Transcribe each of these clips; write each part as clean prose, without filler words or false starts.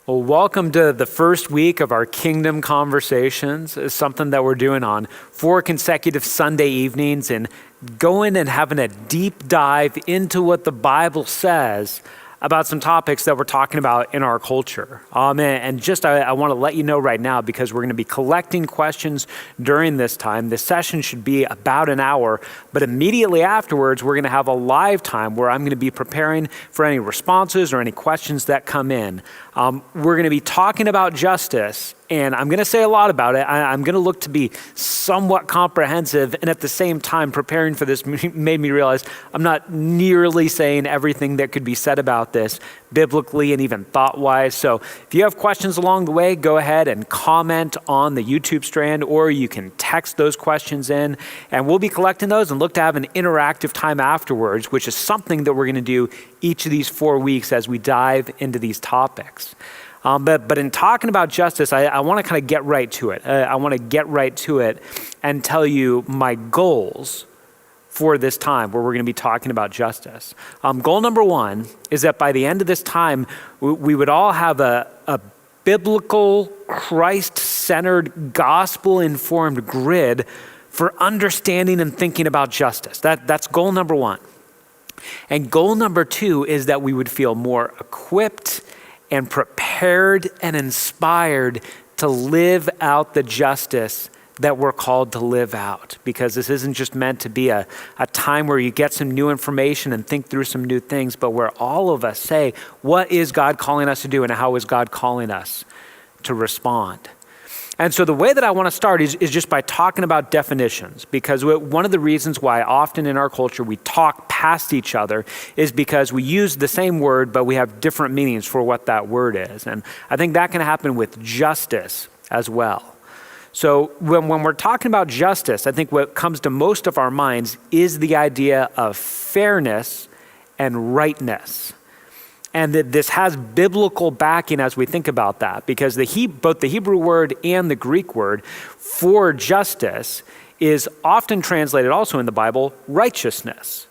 Well, welcome to the first week of our Kingdom Conversations. It's something that we're doing on 4 consecutive Sunday evenings and going and having a deep dive into what the Bible says about some topics that we're talking about in our culture. I want to let you know right now, because we're going to be collecting questions during this time. This session should be about an hour, but immediately afterwards, we're going to have a live time where I'm going to be preparing for any responses or any questions that come in. We're going to be talking about justice, and I'm going to say a lot about it. I'm going to look to be somewhat comprehensive, and at the same time, preparing for this made me realize I'm not nearly saying everything that could be said about this biblically and even thought-wise. So if you have questions along the way, go ahead and comment on the YouTube strand, or you can text those questions in, and we'll be collecting those and look to have an interactive time afterwards, which is something that we're going to do each of these 4 weeks as we dive into these topics. But in talking about justice, I want to kind of get right to it. I want to get right to it and tell you my goals for this time where we're going to be talking about justice. Goal number 1 is that by the end of this time, we would all have a biblical, Christ-centered, gospel-informed grid for understanding and thinking about justice. That's goal number 1. And goal number 2 is that we would feel more equipped and prepared and inspired to live out the justice that we're called to live out. Because this isn't just meant to be a time where you get some new information and think through some new things, but where all of us say, what is God calling us to do and how is God calling us to respond? And so the way that I want to start is just by talking about definitions, because one of the reasons why often in our culture we talk past each other is because we use the same word, but we have different meanings for what that word is. And I think that can happen with justice as well. So when we're talking about justice, I think what comes to most of our minds is the idea of fairness and rightness. And that this has biblical backing as we think about that, because both the Hebrew word and the Greek word for justice is often translated also in the Bible, righteousness.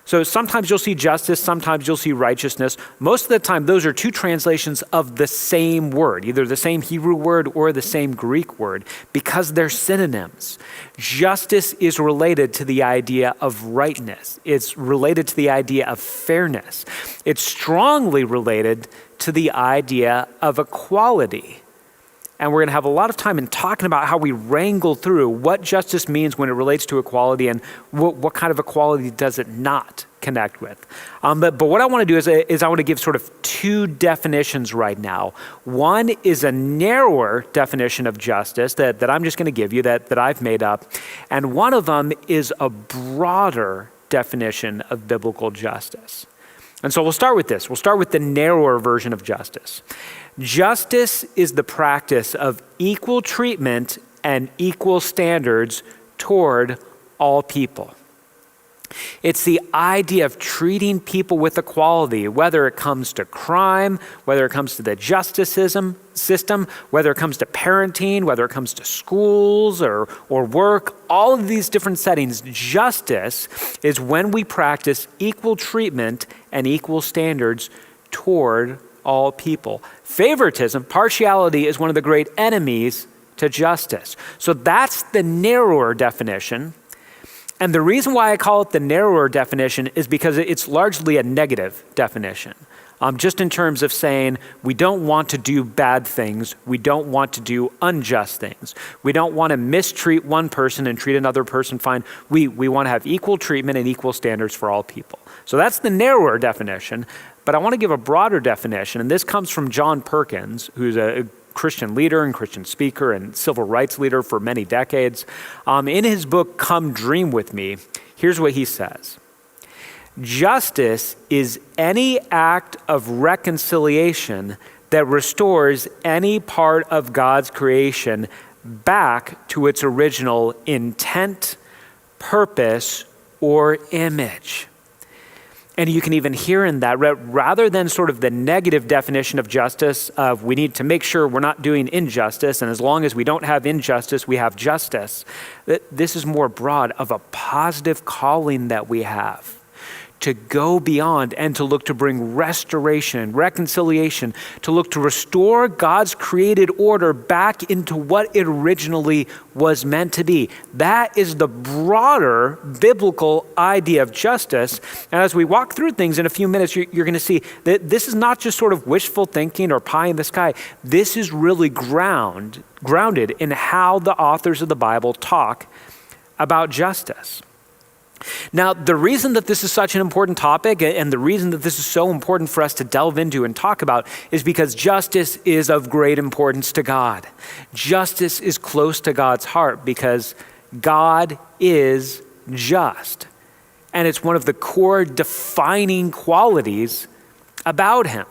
So sometimes you'll see justice, sometimes you'll see righteousness. Most of the time, those are two translations of the same word, either the same Hebrew word or the same Greek word, because they're synonyms. Justice is related to the idea of rightness. It's related to the idea of fairness. It's strongly related to the idea of equality. And we're going to have a lot of time in talking about how we wrangle through what justice means when it relates to equality and what kind of equality does it not connect with. But what I want to do is I want to give sort of 2 definitions right now. One is a narrower definition of justice that I'm just going to give you that I've made up. And one of them is a broader definition of biblical justice. And so we'll start with this. We'll start with the narrower version of justice. Justice is the practice of equal treatment and equal standards toward all people. It's the idea of treating people with equality, whether it comes to crime, whether it comes to the justice system, whether it comes to parenting, whether it comes to schools or work, all of these different settings. Justice is when we practice equal treatment and equal standards toward all people. Favoritism, partiality, is one of the great enemies to justice. So that's the narrower definition. And the reason why I call it the narrower definition is because it's largely a negative definition. Just in terms of saying we don't want to do bad things, we don't want to do unjust things. We don't want to mistreat one person and treat another person fine. We want to have equal treatment and equal standards for all people. So that's the narrower definition. But I want to give a broader definition, and this comes from John Perkins, who's a Christian leader and Christian speaker and civil rights leader for many decades. In his book, Come Dream With Me, here's what he says. Justice is any act of reconciliation that restores any part of God's creation back to its original intent, purpose, or image. And you can even hear in that, rather than sort of the negative definition of justice of we need to make sure we're not doing injustice, and as long as we don't have injustice, we have justice. This is more broad of a positive calling that we have to go beyond and to look to bring restoration, reconciliation, to look to restore God's created order back into what it originally was meant to be. That is the broader biblical idea of justice. And as we walk through things in a few minutes, you're going to see that this is not just sort of wishful thinking or pie in the sky. This is really grounded in how the authors of the Bible talk about justice. Now, the reason that this is such an important topic and the reason that this is so important for us to delve into and talk about is because justice is of great importance to God. Justice is close to God's heart because God is just. And it's one of the core defining qualities about him.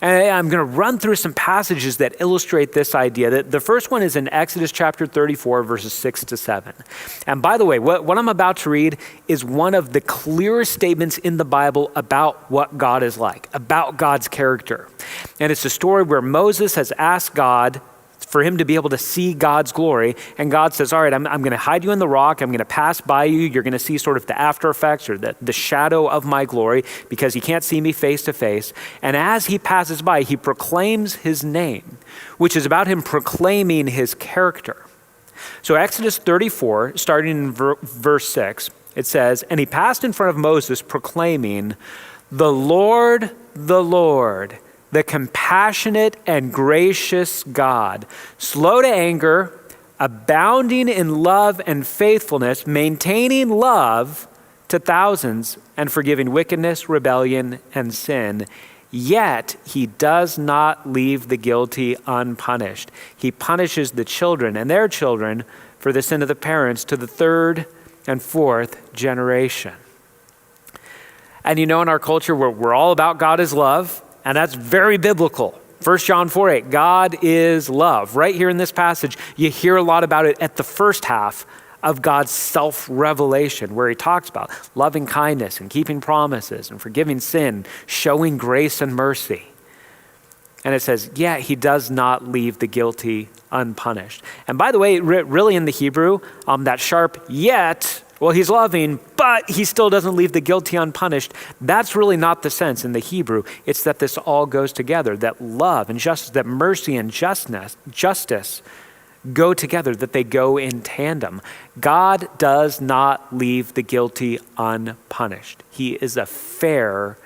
And I'm going to run through some passages that illustrate this idea. The first one is in Exodus chapter 34, verses 6 to 7. And by the way, what I'm about to read is one of the clearest statements in the Bible about what God is like, about God's character. And it's a story where Moses has asked God for him to be able to see God's glory. And God says, all right, I'm going to hide you in the rock. I'm going to pass by you. You're going to see sort of the after effects or the shadow of my glory because he can't see me face to face. And as he passes by, he proclaims his name, which is about him proclaiming his character. So Exodus 34, starting in verse 6, it says, and he passed in front of Moses proclaiming, the Lord, the compassionate and gracious God, slow to anger, abounding in love and faithfulness, maintaining love to thousands, and forgiving wickedness, rebellion, and sin. Yet he does not leave the guilty unpunished. He punishes the children and their children for the sin of the parents to the third and fourth generation. And you know, in our culture, we're all about God is love. And that's very biblical. 1 John 4:8, God is love. Right here in this passage, you hear a lot about it at the first half of God's self-revelation, where he talks about loving kindness and keeping promises and forgiving sin, showing grace and mercy. And it says, yeah, he does not leave the guilty unpunished. And by the way, really in the Hebrew, that sharp yet, well, he's loving, but he still doesn't leave the guilty unpunished. That's really not the sense in the Hebrew. It's that this all goes together, that love and justice, that mercy and justice go together, that they go in tandem. God does not leave the guilty unpunished. He is a fair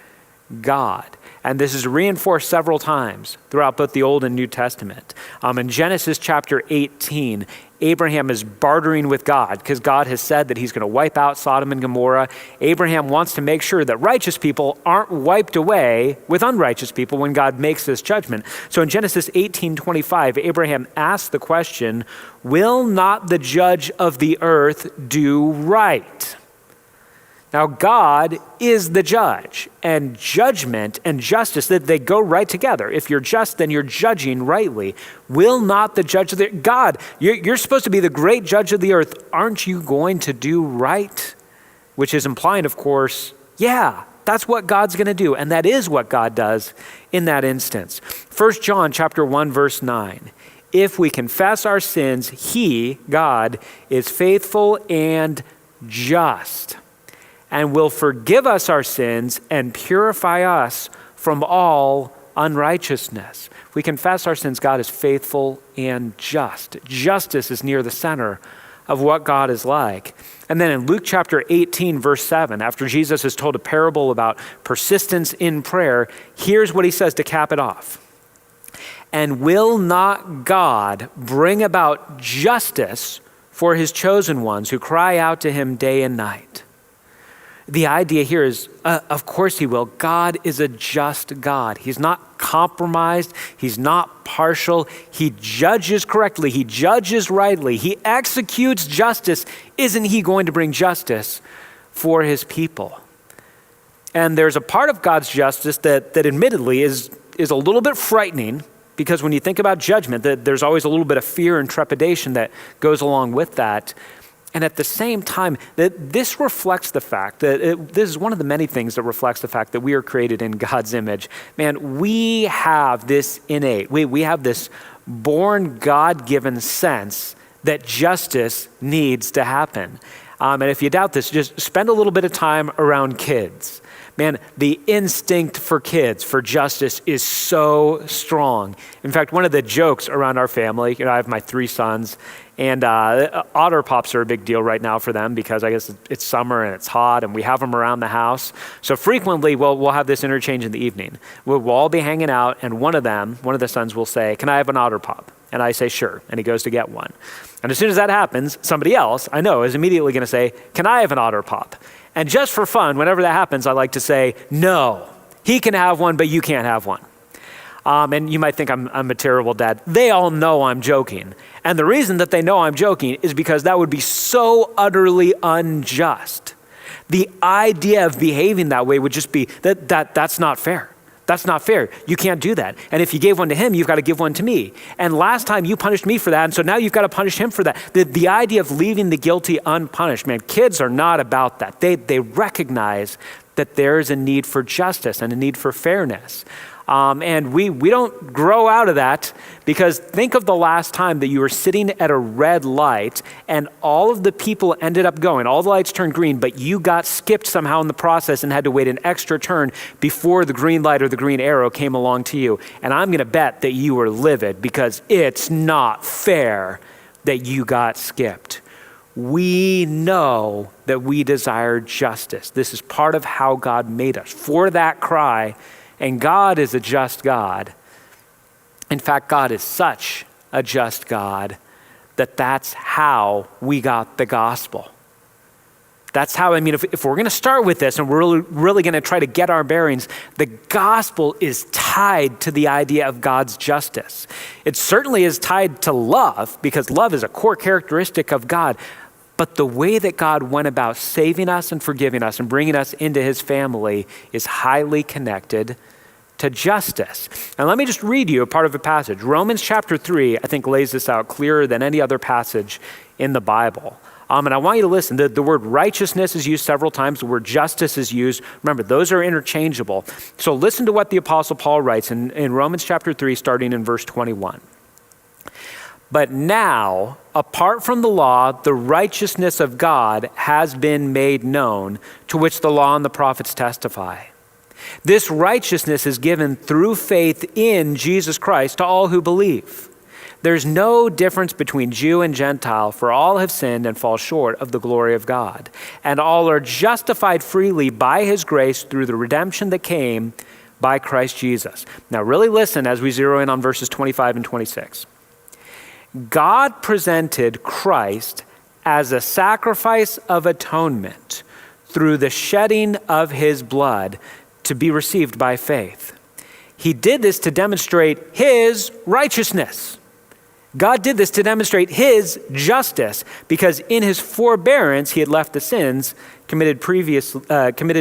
God. And this is reinforced several times throughout both the Old and New Testament. In Genesis chapter 18, Abraham is bartering with God because God has said that he's going to wipe out Sodom and Gomorrah. Abraham wants to make sure that righteous people aren't wiped away with unrighteous people when God makes this judgment. So in Genesis 18:25, Abraham asks the question, will not the judge of the earth do right? Now, God is the judge, and judgment and justice, that they go right together. If you're just, then you're judging rightly. Will not the judge of the earth, God, you're supposed to be the great judge of the earth. Aren't you going to do right? Which is implying, of course, yeah, that's what God's going to do. And that is what God does in that instance. 1 John chapter 1, verse 9. If we confess our sins, he, God, is faithful and just, and will forgive us our sins and purify us from all unrighteousness. If we confess our sins, God is faithful and just. Justice is near the center of what God is like. And then in Luke chapter 18, verse 7, after Jesus has told a parable about persistence in prayer, here's what he says to cap it off. And will not God bring about justice for his chosen ones who cry out to him day and night? The idea here is, of course he will. God is a just God. He's not compromised. He's not partial. He judges correctly. He judges rightly. He executes justice. Isn't he going to bring justice for his people? And there's a part of God's justice that admittedly is a little bit frightening, because when you think about judgment, there's always a little bit of fear and trepidation that goes along with that. And at the same time, that this reflects the fact that this is one of the many things that reflects the fact that we are created in God's image. Man, we have this innate, we have this born God-given sense that justice needs to happen. And if you doubt this, just spend a little bit of time around kids. Man, the instinct for kids, for justice, is so strong. In fact, one of the jokes around our family, I have my 3 sons, and otter pops are a big deal right now for them because I guess it's summer and it's hot and we have them around the house. So frequently we'll have this interchange in the evening. We'll all be hanging out and one of the sons will say, "Can I have an otter pop?" And I say, "Sure." And he goes to get one. And as soon as that happens, somebody else I know is immediately going to say, "Can I have an otter pop?" And just for fun, whenever that happens, I like to say, "No, he can have one, but you can't have one." And you might think I'm a terrible dad. They all know I'm joking. And the reason that they know I'm joking is because that would be so utterly unjust. The idea of behaving that way would just be that's not fair. That's not fair. You can't do that. And if you gave one to him, you've got to give one to me. And last time you punished me for that, and so now you've got to punish him for that. The idea of leaving the guilty unpunished, man, kids are not about that. They recognize that there is a need for justice and a need for fairness. And we don't grow out of that, because think of the last time that you were sitting at a red light and all of the people ended up going, all the lights turned green, but you got skipped somehow in the process and had to wait an extra turn before the green light or the green arrow came along to you. And I'm going to bet that you were livid because it's not fair that you got skipped. We know that we desire justice. This is part of how God made us for that cry. And God is a just God. In fact, God is such a just God that that's how we got the gospel. That's how, if we're going to start with this and we're really going to try to get our bearings, the gospel is tied to the idea of God's justice. It certainly is tied to love, because love is a core characteristic of God. But the way that God went about saving us and forgiving us and bringing us into his family is highly connected to justice. And let me just read you a part of a passage. Romans chapter 3, I think, lays this out clearer than any other passage in the Bible. And I want you to listen. The word righteousness is used several times. The word justice is used. Remember, those are interchangeable. So listen to what the Apostle Paul writes in Romans chapter 3, starting in verse 21. But now, apart from the law, the righteousness of God has been made known, to which the law and the prophets testify. This righteousness is given through faith in Jesus Christ to all who believe. There's no difference between Jew and Gentile, for all have sinned and fall short of the glory of God. And all are justified freely by his grace through the redemption that came by Christ Jesus. Now really listen as we zero in on verses 25 and 26. God presented Christ as a sacrifice of atonement through the shedding of his blood to be received by faith. He did this to demonstrate his righteousness. God did this to demonstrate his justice, because in his forbearance he had left the sins committed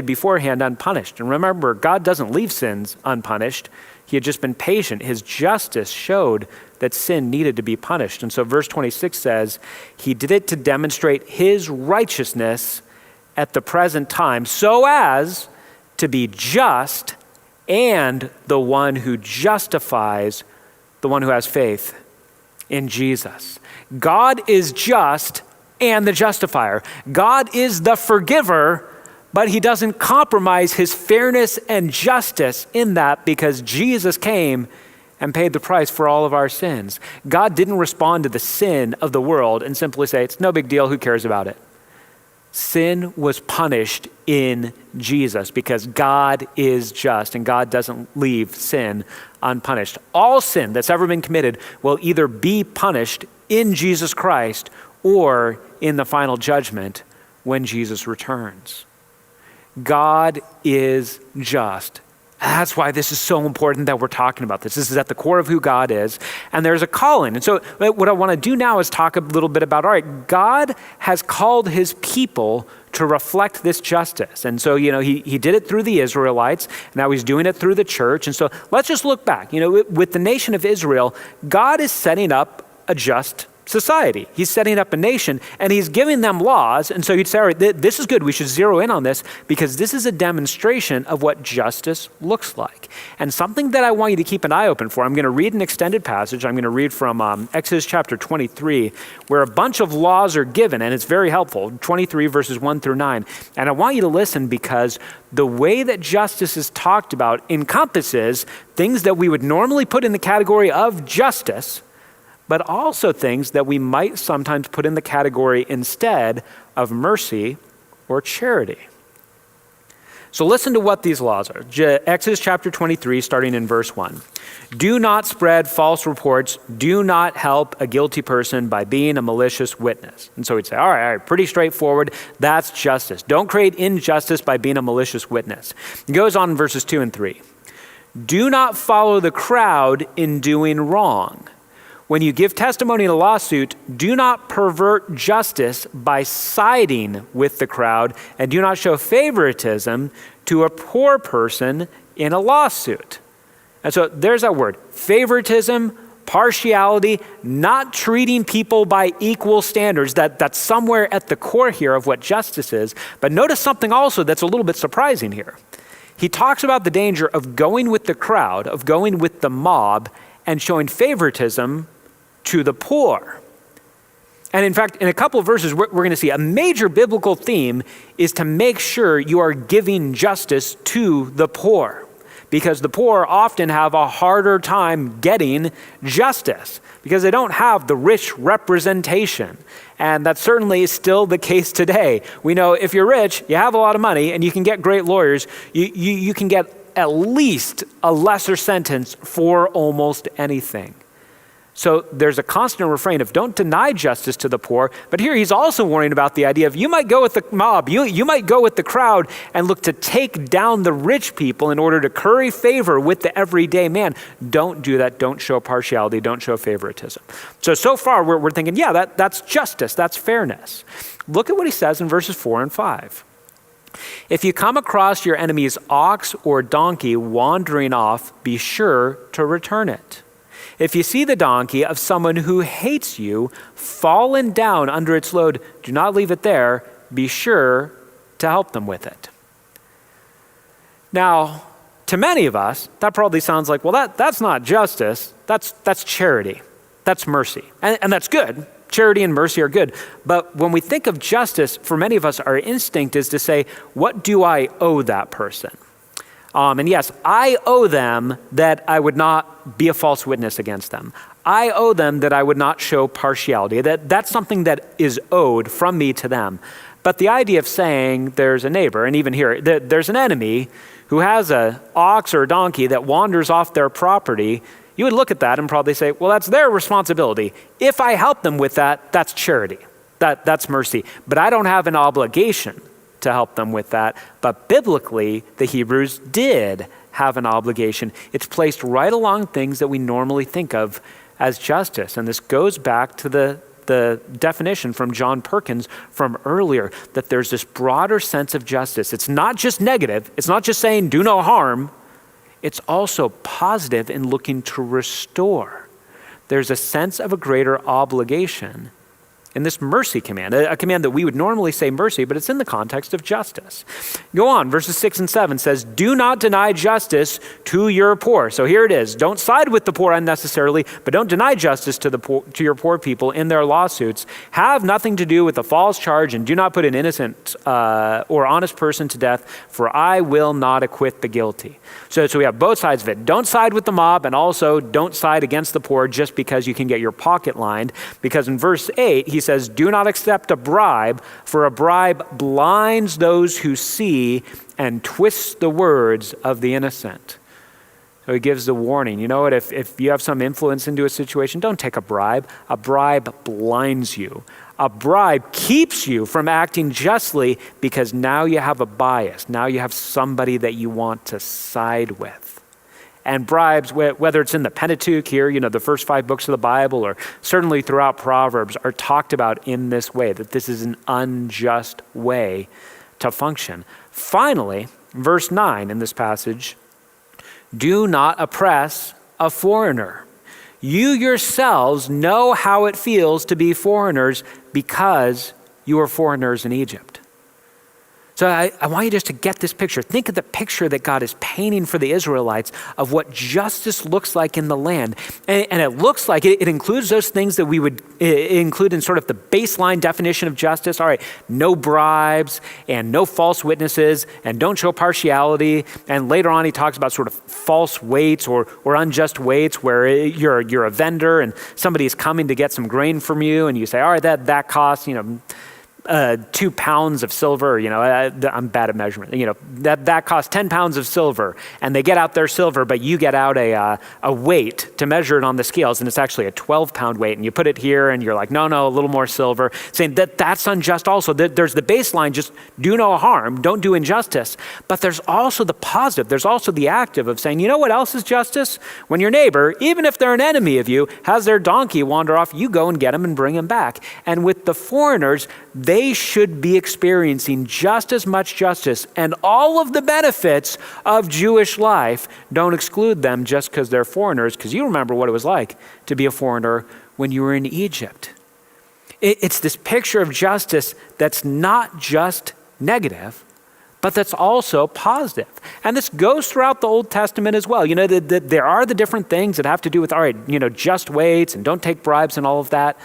beforehand unpunished. And remember, God doesn't leave sins unpunished. He had just been patient. His justice showed that sin needed to be punished. And so verse 26 says, he did it to demonstrate his righteousness at the present time, so as to be just and the one who justifies the one who has faith in Jesus. God is just and the justifier. God is the forgiver, but he doesn't compromise his fairness and justice in that, because Jesus came and paid the price for all of our sins. God didn't respond to the sin of the world and simply say, it's no big deal, who cares about it? Sin was punished in Jesus because God is just and God doesn't leave sin unpunished. All sin that's ever been committed will either be punished in Jesus Christ or in the final judgment when Jesus returns. God is just. That's why this is so important that we're talking about this. This is at the core of who God is, and there's a calling. And so what I want to do now is talk a little bit about, all right, God has called his people to reflect this justice. And so, he did it through the Israelites, now he's doing it through the church. And so let's just look back. With the nation of Israel, God is setting up a just society. He's setting up a nation and he's giving them laws. And so you'd say, all right, this is good. We should zero in on this because this is a demonstration of what justice looks like. And something that I want you to keep an eye open for, I'm going to read an extended passage. I'm going to read from Exodus chapter 23, where a bunch of laws are given, and it's very helpful, 23 verses 1 through 9. And I want you to listen because the way that justice is talked about encompasses things that we would normally put in the category of justice, but also things that we might sometimes put in the category instead of mercy or charity. So listen to what these laws are. Exodus chapter 23, starting in verse 1. Do not spread false reports. Do not help a guilty person by being a malicious witness. And so we'd say, all right, pretty straightforward. That's justice. Don't create injustice by being a malicious witness. It goes on in verses 2 and 3. Do not follow the crowd in doing wrong. When you give testimony in a lawsuit, do not pervert justice by siding with the crowd, and do not show favoritism to a poor person in a lawsuit. And so there's that word, favoritism, partiality, not treating people by equal standards. That's somewhere at the core here of what justice is. But notice something also that's a little bit surprising here. He talks about the danger of going with the crowd, of going with the mob, and showing favoritism to the poor. And in fact, in a couple of verses, we're going to see a major biblical theme is to make sure you are giving justice to the poor, because the poor often have a harder time getting justice because they don't have the rich representation. And that certainly is still the case today. We know if you're rich, you have a lot of money, and you can get great lawyers, you can get at least a lesser sentence for almost anything. So there's a constant refrain of don't deny justice to the poor, but here he's also warning about the idea of you might go with the mob, you might go with the crowd and look to take down the rich people in order to curry favor with the everyday man. Don't do that. Don't show partiality. Don't show favoritism. So far we're thinking, yeah, that's justice. That's fairness. Look at what he says in verses 4 and 5. If you come across your enemy's ox or donkey wandering off, be sure to return it. If you see the donkey of someone who hates you fallen down under its load, do not leave it there. Be sure to help them with it. Now, to many of us, that probably sounds like, well, that's not justice. That's charity. That's mercy. And that's good. Charity and mercy are good. But when we think of justice, for many of us, our instinct is to say, what do I owe that person? And yes, I owe them that I would not be a false witness against them. I owe them that I would not show partiality. That's something that is owed from me to them. But the idea of saying there's a neighbor, and even here, there's an enemy who has an ox or a donkey that wanders off their property, you would look at that and probably say, well, that's their responsibility. If I help them with that, that's charity. That's mercy. But I don't have an obligation to help them with that. But biblically, the Hebrews did have an obligation. It's placed right along things that we normally think of as justice. And this goes back to the definition from John Perkins from earlier, that there's this broader sense of justice. It's not just negative. It's not just saying do no harm. It's also positive in looking to restore. There's a sense of a greater obligation in this mercy command, a command that we would normally say mercy, but it's in the context of justice. Go on, verses 6 and 7 says, do not deny justice to your poor. So here it is. Don't side with the poor unnecessarily, but don't deny justice to your poor people in their lawsuits. Have nothing to do with a false charge, and do not put an innocent or honest person to death, for I will not acquit the guilty. So we have both sides of it. Don't side with the mob, and also don't side against the poor just because you can get your pocket lined. Because in verse 8, he says, do not accept a bribe, for a bribe blinds those who see and twists the words of the innocent. So he gives the warning. You know what? If you have some influence into a situation, don't take a bribe. A bribe blinds you. A bribe keeps you from acting justly because now you have a bias. Now you have somebody that you want to side with. And bribes, whether it's in the Pentateuch here, the first 5 books of the Bible, or certainly throughout Proverbs, are talked about in this way, that this is an unjust way to function. Finally, verse 9 in this passage, do not oppress a foreigner. You yourselves know how it feels to be foreigners because you were foreigners in Egypt. So I want you just to get this picture. Think of the picture that God is painting for the Israelites of what justice looks like in the land. And it looks like it includes those things that we would include in sort of the baseline definition of justice. All right, no bribes and no false witnesses and don't show partiality. And later on he talks about sort of false weights or unjust weights where you're a vendor and somebody is coming to get some grain from you and you say, all right, that costs, 2 pounds of silver, I'm bad at measurement, that costs 10 pounds of silver, and they get out their silver, but you get out a weight to measure it on the scales, and it's actually a 12-pound weight, and you put it here, and you're like, no, a little more silver, saying that's unjust also. There's the baseline, just do no harm, don't do injustice, but there's also the positive, there's also the active of saying, you know what else is justice? When your neighbor, even if they're an enemy of you, has their donkey wander off, you go and get him and bring him back. And with the foreigners, they should be experiencing just as much justice, and all of the benefits of Jewish life. Don't exclude them just because they're foreigners, because you remember what it was like to be a foreigner when you were in Egypt. It's this picture of justice that's not just negative, but that's also positive. And this goes throughout the Old Testament as well. There are the different things that have to do with, just weights and don't take bribes and all of that.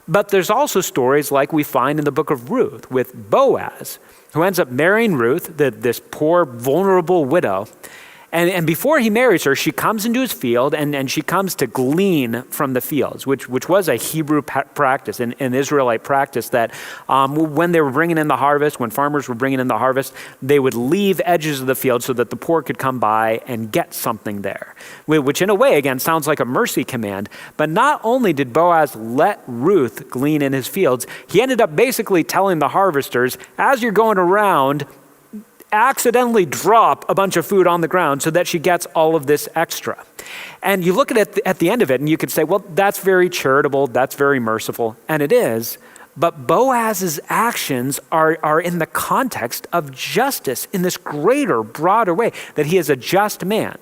But there's also stories like we find in the book of Ruth with Boaz, who ends up marrying Ruth, this poor, vulnerable widow. And before he marries her, she comes into his field and she comes to glean from the fields, which was a Hebrew practice, an Israelite practice that when they were bringing in the harvest, when farmers were bringing in the harvest, they would leave edges of the field so that the poor could come by and get something there, which in a way, again, sounds like a mercy command. But not only did Boaz let Ruth glean in his fields, he ended up basically telling the harvesters, as you're going around, accidentally drop a bunch of food on the ground so that she gets all of this extra. And you look at the end of it and you could say, well, that's very charitable, that's very merciful, and it is. But Boaz's actions are in the context of justice in this greater, broader way, that he is a just man.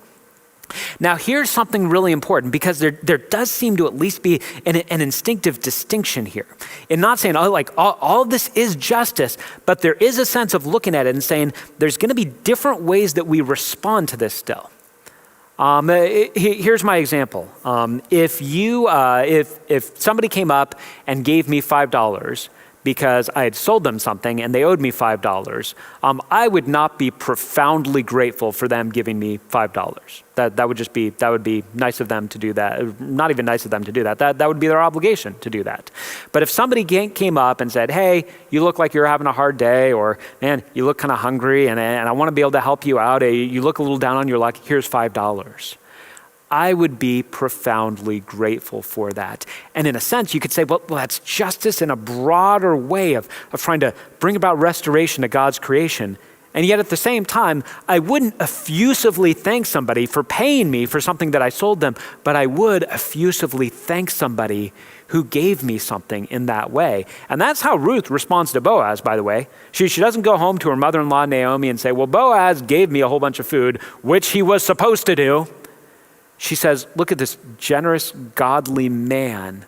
Now, here's something really important, because there does seem to at least be an instinctive distinction here. In not saying, all this is justice, but there is a sense of looking at it and saying there's going to be different ways that we respond to this still. Here's my example. If somebody came up and gave me $5 because I had sold them something and they owed me $5, I would not be profoundly grateful for them giving me $5. That would be nice of them to do that. Not even nice of them to do that. That would be their obligation to do that. But if somebody came up and said, hey, you look like you're having a hard day, or man, you look kind of hungry and I want to be able to help you out. You look a little down on your luck, here's $5. I would be profoundly grateful for that. And in a sense, you could say, well, that's justice in a broader way of trying to bring about restoration to God's creation. And yet at the same time, I wouldn't effusively thank somebody for paying me for something that I sold them, but I would effusively thank somebody who gave me something in that way. And that's how Ruth responds to Boaz, by the way. She doesn't go home to her mother-in-law, Naomi, and say, well, Boaz gave me a whole bunch of food, which he was supposed to do. She says, look at this generous, godly man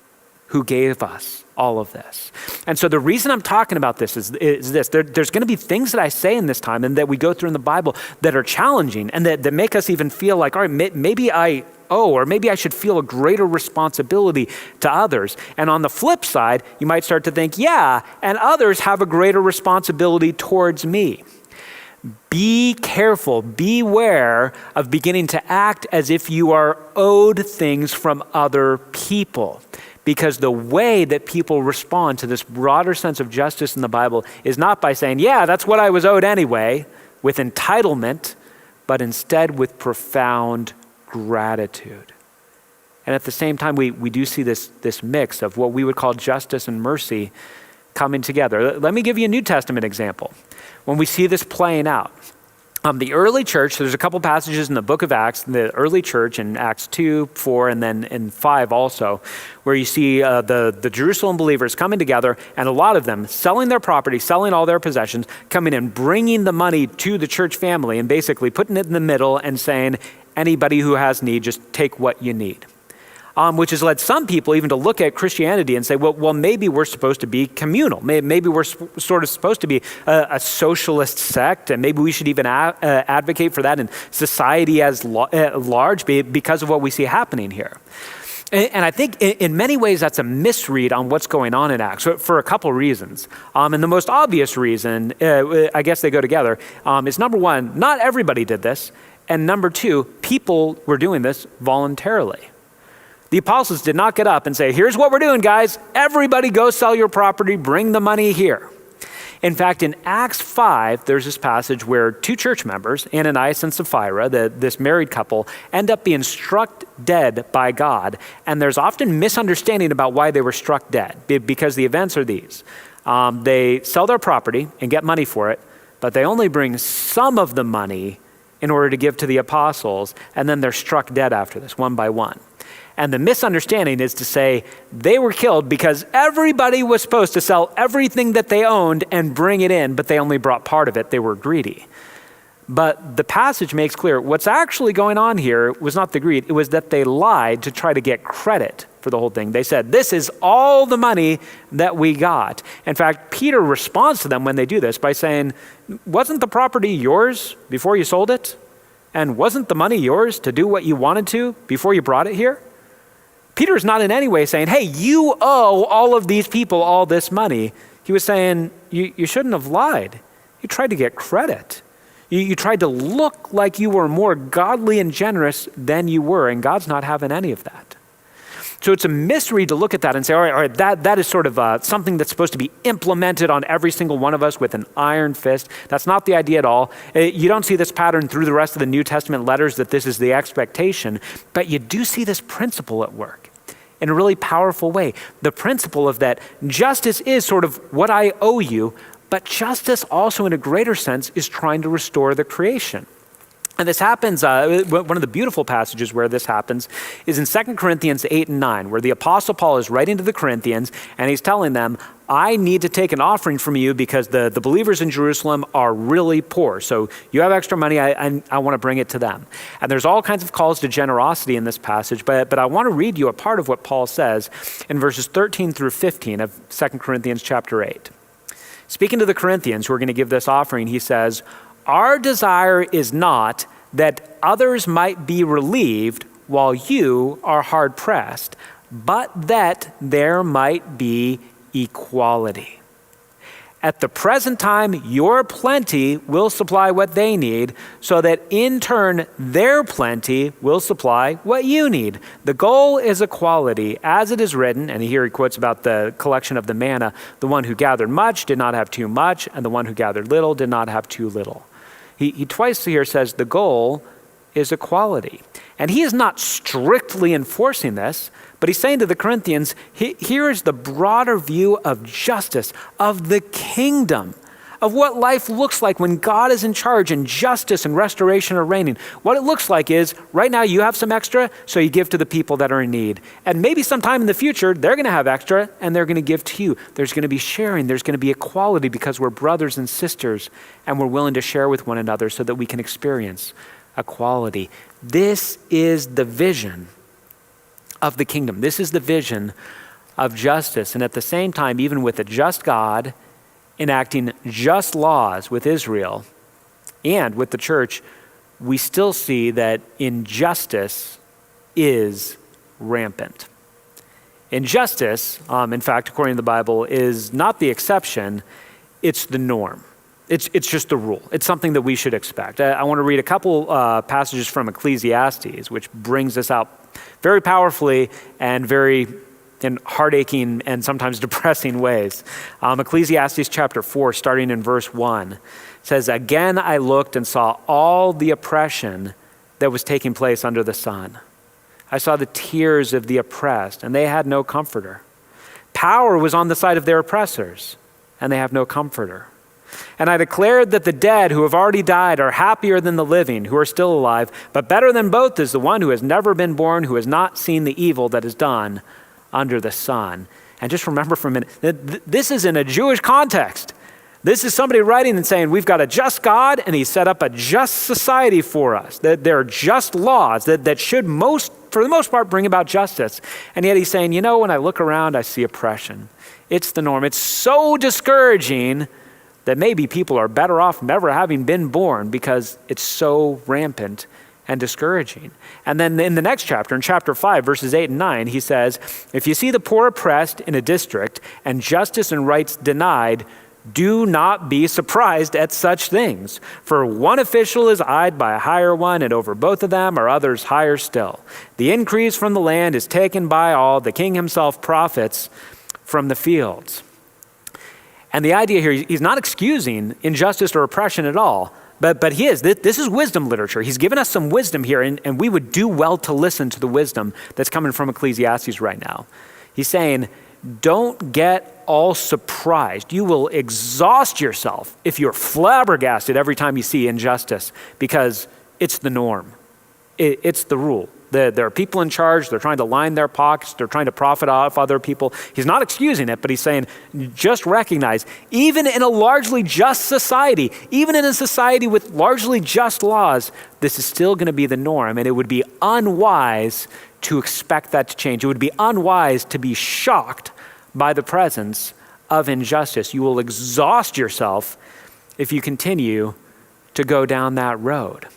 who gave us all of this. And so the reason I'm talking about this is this. There's going to be things that I say in this time and that we go through in the Bible that are challenging and that make us even feel like, all right, maybe I owe, or maybe I should feel a greater responsibility to others. And on the flip side, you might start to think, yeah, and others have a greater responsibility towards me. Be careful, beware of beginning to act as if you are owed things from other people. Because the way that people respond to this broader sense of justice in the Bible is not by saying, yeah, that's what I was owed anyway, with entitlement, but instead with profound gratitude. And at the same time, we do see this mix of what we would call justice and mercy coming together. Let me give you a New Testament example. When we see this playing out, the early church, there's a couple passages in the book of Acts, the early church in Acts 2, 4, and then in 5 also, where you see the Jerusalem believers coming together, and a lot of them selling their property, selling all their possessions, coming and bringing the money to the church family and basically putting it in the middle and saying, anybody who has need, just take what you need. which has led some people even to look at Christianity and say, well, maybe we're supposed to be communal. Maybe we're sort of supposed to be a socialist sect, and maybe we should even advocate for that in society as large because of what we see happening here. And I think in many ways that's a misread on what's going on in Acts for a couple reasons. And the most obvious reason, I guess they go together, is number one, not everybody did this. And number two, people were doing this voluntarily. The apostles did not get up and say, here's what we're doing, guys. Everybody go sell your property, bring the money here. In fact, in Acts 5, there's this passage where two church members, Ananias and Sapphira, this married couple, end up being struck dead by God. And there's often misunderstanding about why they were struck dead, because the events are these. They sell their property and get money for it, but they only bring some of the money in order to give to the apostles, and then they're struck dead after this, one by one. And the misunderstanding is to say they were killed because everybody was supposed to sell everything that they owned and bring it in, but they only brought part of it. They were greedy. But the passage makes clear what's actually going on here was not the greed. It was that they lied to try to get credit for the whole thing. They said, this is all the money that we got. In fact, Peter responds to them when they do this by saying, wasn't the property yours before you sold it? And wasn't the money yours to do what you wanted to before you brought it here? Peter is not in any way saying, hey, you owe all of these people all this money. He was saying, you shouldn't have lied. You tried to get credit. You tried to look like you were more godly and generous than you were, and God's not having any of that. So it's a misread to look at that and say, all right, that is sort of something that's supposed to be implemented on every single one of us with an iron fist. That's not the idea at all. You don't see this pattern through the rest of the New Testament letters that this is the expectation, but you do see this principle at work in a really powerful way. The principle of that justice is sort of what I owe you, but justice also in a greater sense is trying to restore the creation. And this happens, one of the beautiful passages where this happens is in 2 Corinthians 8 and 9, where the Apostle Paul is writing to the Corinthians and he's telling them, I need to take an offering from you because the believers in Jerusalem are really poor. So you have extra money, I want to bring it to them. And there's all kinds of calls to generosity in this passage, but I want to read you a part of what Paul says in verses 13 through 15 of 2 Corinthians chapter 8. Speaking to the Corinthians who are going to give this offering, he says, our desire is not that others might be relieved while you are hard pressed, but that there might be equality. At the present time, your plenty will supply what they need, so that in turn, their plenty will supply what you need. The goal is equality, as it is written, and here he quotes about the collection of the manna, the one who gathered much did not have too much, and the one who gathered little did not have too little. He twice here says the goal is equality. And he is not strictly enforcing this, but he's saying to the Corinthians, here is the broader view of justice, of the kingdom, of what life looks like when God is in charge and justice and restoration are reigning. What it looks like is right now you have some extra, so you give to the people that are in need. And maybe sometime in the future, they're going to have extra and they're going to give to you. There's going to be sharing. There's going to be equality because we're brothers and sisters and we're willing to share with one another so that we can experience equality. This is the vision of the kingdom. This is the vision of justice. And at the same time, even with a just God enacting just laws with Israel and with the church, we still see that injustice is rampant. Injustice, in fact, according to the Bible, is not the exception, it's the norm. It's just the rule. It's something that we should expect. I want to read a couple passages from Ecclesiastes, which brings this out very powerfully and very in heart-aching and sometimes depressing ways. Ecclesiastes chapter 4, starting in verse 1, says, again I looked and saw all the oppression that was taking place under the sun. I saw the tears of the oppressed, and they had no comforter. Power was on the side of their oppressors, and they have no comforter. And I declared that the dead who have already died are happier than the living who are still alive, but better than both is the one who has never been born, who has not seen the evil that is done under the sun. And just remember for a minute, this is in a Jewish context. This is somebody writing and saying, we've got a just God, and he set up a just society for us, that there are just laws that should for the most part, bring about justice. And yet he's saying, when I look around, I see oppression. It's the norm. It's so discouraging that maybe people are better off never having been born because it's so rampant and discouraging. And then in the next chapter, in chapter 5, verses 8 and 9, he says, if you see the poor oppressed in a district and justice and rights denied, do not be surprised at such things. For one official is eyed by a higher one, and over both of them are others higher still. The increase from the land is taken by all. The king himself profits from the fields. And the idea here, he's not excusing injustice or oppression at all, but he is. This is wisdom literature. He's given us some wisdom here, and we would do well to listen to the wisdom that's coming from Ecclesiastes right now. He's saying, don't get all surprised. You will exhaust yourself if you're flabbergasted every time you see injustice, because it's the norm. It's the rule. There are people in charge. They're trying to line their pockets. They're trying to profit off other people. He's not excusing it, but he's saying, just recognize, even in a largely just society, even in a society with largely just laws, this is still going to be the norm, and it would be unwise to expect that to change. It would be unwise to be shocked by the presence of injustice. You will exhaust yourself if you continue to go down that road.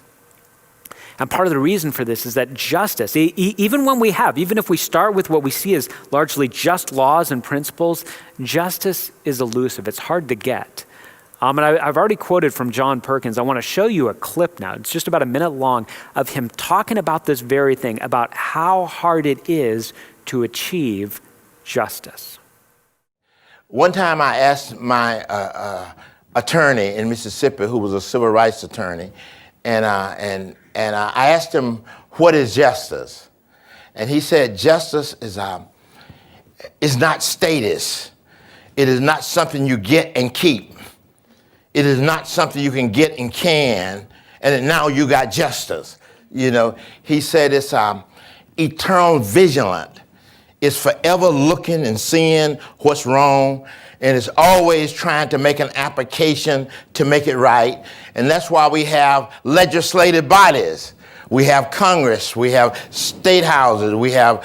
And part of the reason for this is that justice, even if we start with what we see as largely just laws and principles, justice is elusive. It's hard to get. And I've already quoted from John Perkins. I want to show you a clip now. It's just about a minute long of him talking about this very thing, about how hard it is to achieve justice. One time I asked my attorney in Mississippi, who was a civil rights attorney, and I asked him, what is justice? And he said, justice is not status. It is not something you get and keep. It is not something you can get and can, and now you got justice. He said it's eternal vigilant. It's forever looking and seeing what's wrong, and it's always trying to make an application to make it right. And that's why we have legislative bodies. We have Congress, we have state houses, we have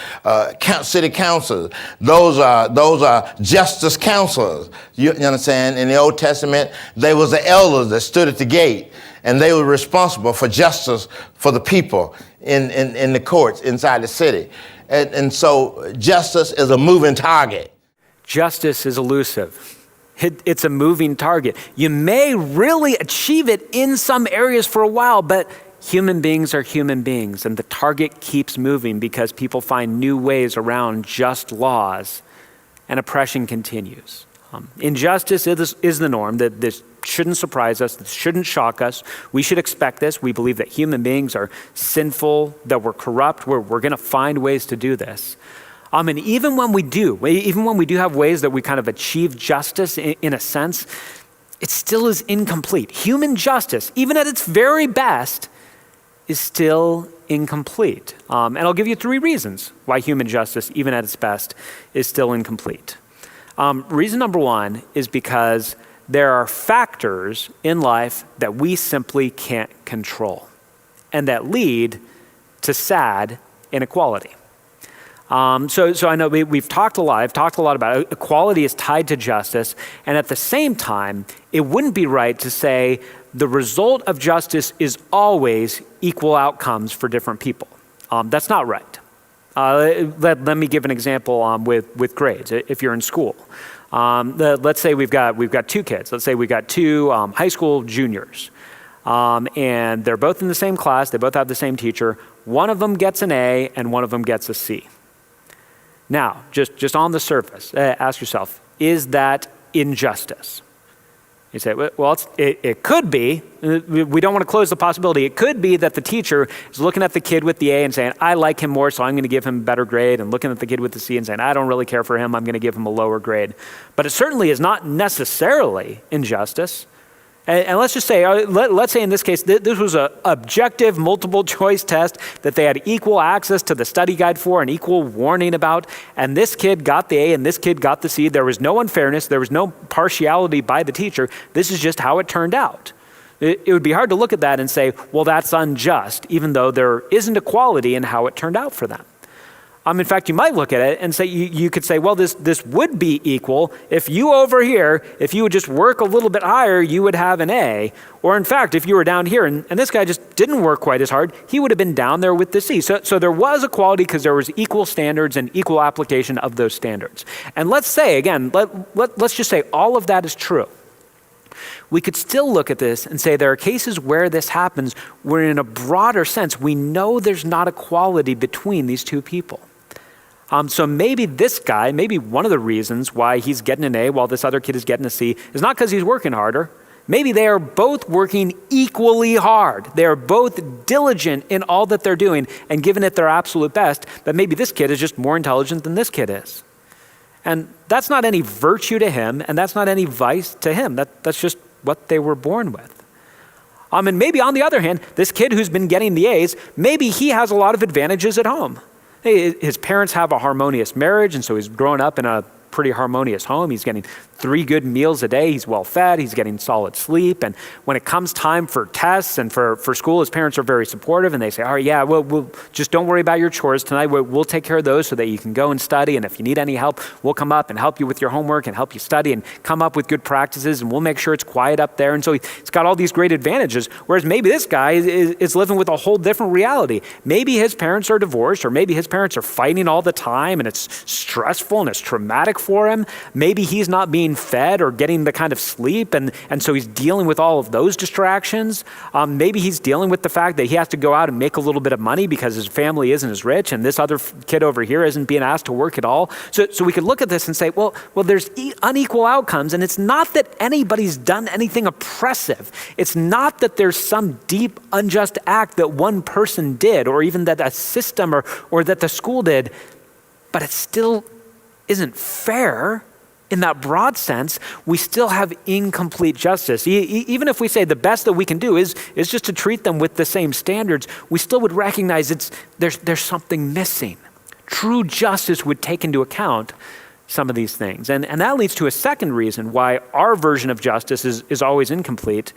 city councils. Those are justice counselors. You understand? In the Old Testament, they was the elders that stood at the gate, and they were responsible for justice for the people in the courts inside the city. And so justice is a moving target. Justice is elusive. It's a moving target. You may really achieve it in some areas for a while, but human beings are human beings, and the target keeps moving because people find new ways around just laws, and oppression continues. Injustice is the norm. That this shouldn't surprise us. This shouldn't shock us. We should expect this. We believe that human beings are sinful, that we're corrupt. We're going to find ways to do this. And even when we do have ways that we kind of achieve justice in a sense, it still is incomplete. Human justice, even at its very best, is still incomplete. And I'll give you 3 reasons why human justice, even at its best, is still incomplete. Reason number 1 is because there are factors in life that we simply can't control and that lead to sad inequality. So I know I've talked a lot about it. Equality is tied to justice, and at the same time, it wouldn't be right to say the result of justice is always equal outcomes for different people. That's not right. Let me give an example with grades. If you're in school, let's say we've got 2 kids. Let's say we've got 2 high school juniors, and they're both in the same class. They both have the same teacher. One of them gets an A, and one of them gets a C. Now, just on the surface, ask yourself: is that injustice? You say, well, it could be. We don't want to close the possibility. It could be that the teacher is looking at the kid with the A and saying, I like him more, so I'm going to give him a better grade, and looking at the kid with the C and saying, I don't really care for him, I'm going to give him a lower grade. But it certainly is not necessarily injustice. And let's just say, let's say in this case, this was an objective multiple choice test that they had equal access to the study guide for and equal warning about. And this kid got the A and this kid got the C. There was no unfairness. There was no partiality by the teacher. This is just how it turned out. It would be hard to look at that and say, well, that's unjust, even though there isn't equality in how it turned out for them. In fact, you might look at it and say, you could say, well, this would be equal. If you over here, if you would just work a little bit higher, you would have an A. Or in fact, if you were down here and this guy just didn't work quite as hard, he would have been down there with the C. So there was equality because there was equal standards and equal application of those standards. And let's say, again, let's just say all of that is true. We could still look at this and say there are cases where this happens where in a broader sense, we know there's not equality between these two people. So maybe this guy, maybe one of the reasons why he's getting an A while this other kid is getting a C is not because he's working harder. Maybe they are both working equally hard. They are both diligent in all that they're doing and giving it their absolute best, but maybe this kid is just more intelligent than this kid is. And that's not any virtue to him, and that's not any vice to him. That's just what they were born with. And maybe on the other hand, this kid who's been getting the A's, maybe he has a lot of advantages at home. His parents have a harmonious marriage, and so he's grown up in a pretty harmonious home. He's getting 3 good meals a day. He's well fed. He's getting solid sleep. And when it comes time for tests and for school, his parents are very supportive and they say, all right, yeah, we'll just don't worry about your chores tonight. We'll take care of those so that you can go and study. And if you need any help, we'll come up and help you with your homework and help you study and come up with good practices. And we'll make sure it's quiet up there. And so he's got all these great advantages. Whereas maybe this guy is living with a whole different reality. Maybe his parents are divorced, or maybe his parents are fighting all the time and it's stressful and it's traumatic for him. Maybe he's not being fed or getting the kind of sleep, and so he's dealing with all of those distractions. Maybe he's dealing with the fact that he has to go out and make a little bit of money because his family isn't as rich, and this other kid over here isn't being asked to work at all. So we could look at this and say, well, there's unequal outcomes, and it's not that anybody's done anything oppressive. It's not that there's some deep unjust act that one person did, or even that a system or that the school did, but it still isn't fair. In that broad sense, we still have incomplete justice. Even if we say the best that we can do is just to treat them with the same standards, we still would recognize there's something missing. True justice would take into account some of these things. And that leads to a second reason why our version of justice is always incomplete.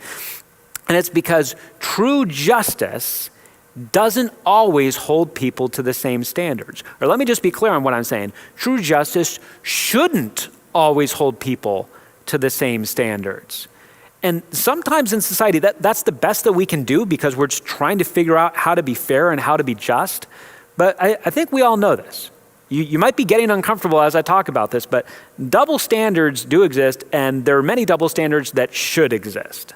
And it's because true justice doesn't always hold people to the same standards. Or let me just be clear on what I'm saying. True justice shouldn't always hold people to the same standards. And sometimes in society, that's the best that we can do because we're just trying to figure out how to be fair and how to be just. But I think we all know this. You might be getting uncomfortable as I talk about this, but double standards do exist, and there are many double standards that should exist.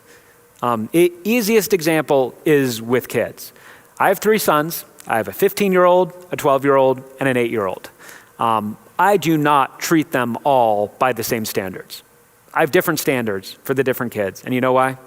Easiest example is with kids. I have 3 sons. I have a 15-year-old, a 12-year-old, and an 8-year-old. I do not treat them all by the same standards. I have different standards for the different kids. And you know why?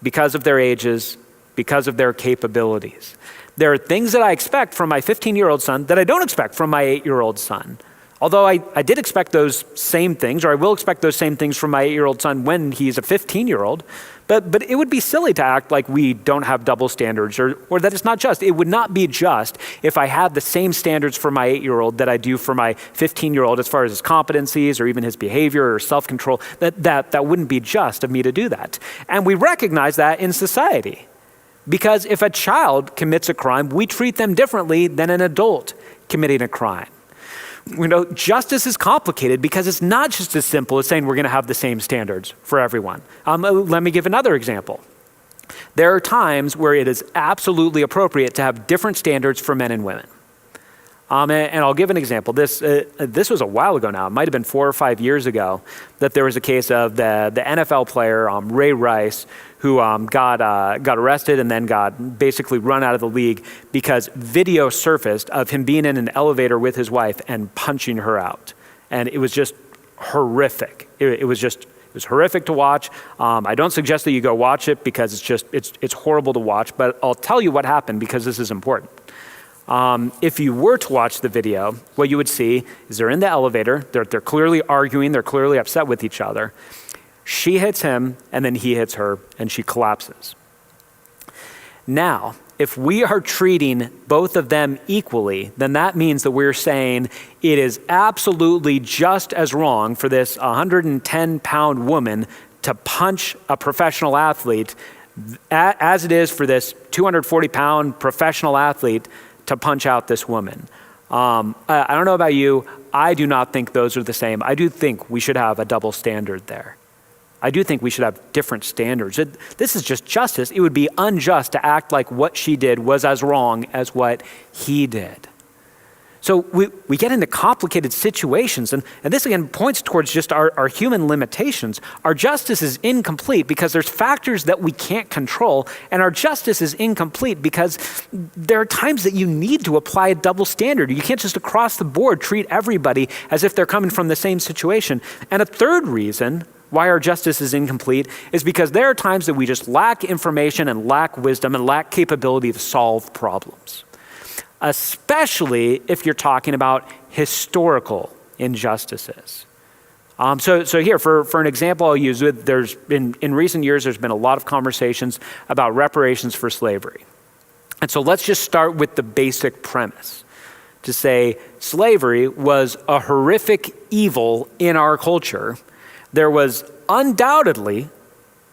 Because of their ages, because of their capabilities. There are things that I expect from my 15-year-old son that I don't expect from my 8-year-old son. Although I did expect those same things, or I will expect those same things from my 8-year-old son when he's a 15-year-old. But it would be silly to act like we don't have double standards or that it's not just. It would not be just if I had the same standards for my 8-year-old that I do for my 15-year-old as far as his competencies or even his behavior or self-control. That wouldn't be just of me to do that. And we recognize that in society. Because if a child commits a crime, we treat them differently than an adult committing a crime. You know, justice is complicated because it's not just as simple as saying we're going to have the same standards for everyone. Let me give another example. There are times where it is absolutely appropriate to have different standards for men and women. And I'll give an example. This was a while ago now. It might have been 4 or 5 years ago that there was a case of the NFL player, Ray Rice, who got arrested and then got basically run out of the league because video surfaced of him being in an elevator with his wife and punching her out. And it was just horrific. It was horrific to watch. I don't suggest that you go watch it because it's horrible to watch, but I'll tell you what happened because this is important. If you were to watch the video, what you would see is they're in the elevator, they're clearly arguing, they're clearly upset with each other. She hits him, and then he hits her, and she collapses. Now, if we are treating both of them equally, then that means that we're saying it is absolutely just as wrong for this 110-pound woman to punch a professional athlete as it is for this 240-pound professional athlete to punch out this woman. I don't know about you. I do not think those are the same. I do think we should have a double standard there. I do think we should have different standards. This is just justice. It would be unjust to act like what she did was as wrong as what he did. So we get into complicated situations, and this again points towards just our human limitations. Our justice is incomplete because there's factors that we can't control, and our justice is incomplete because there are times that you need to apply a double standard. You can't just across the board treat everybody as if they're coming from the same situation. And a third reason why our justice is incomplete is because there are times that we just lack information and lack wisdom and lack capability to solve problems, especially if you're talking about historical injustices. So here, for an example I'll use, in recent years, there's been a lot of conversations about reparations for slavery. And so let's just start with the basic premise to say slavery was a horrific evil in our culture. There was undoubtedly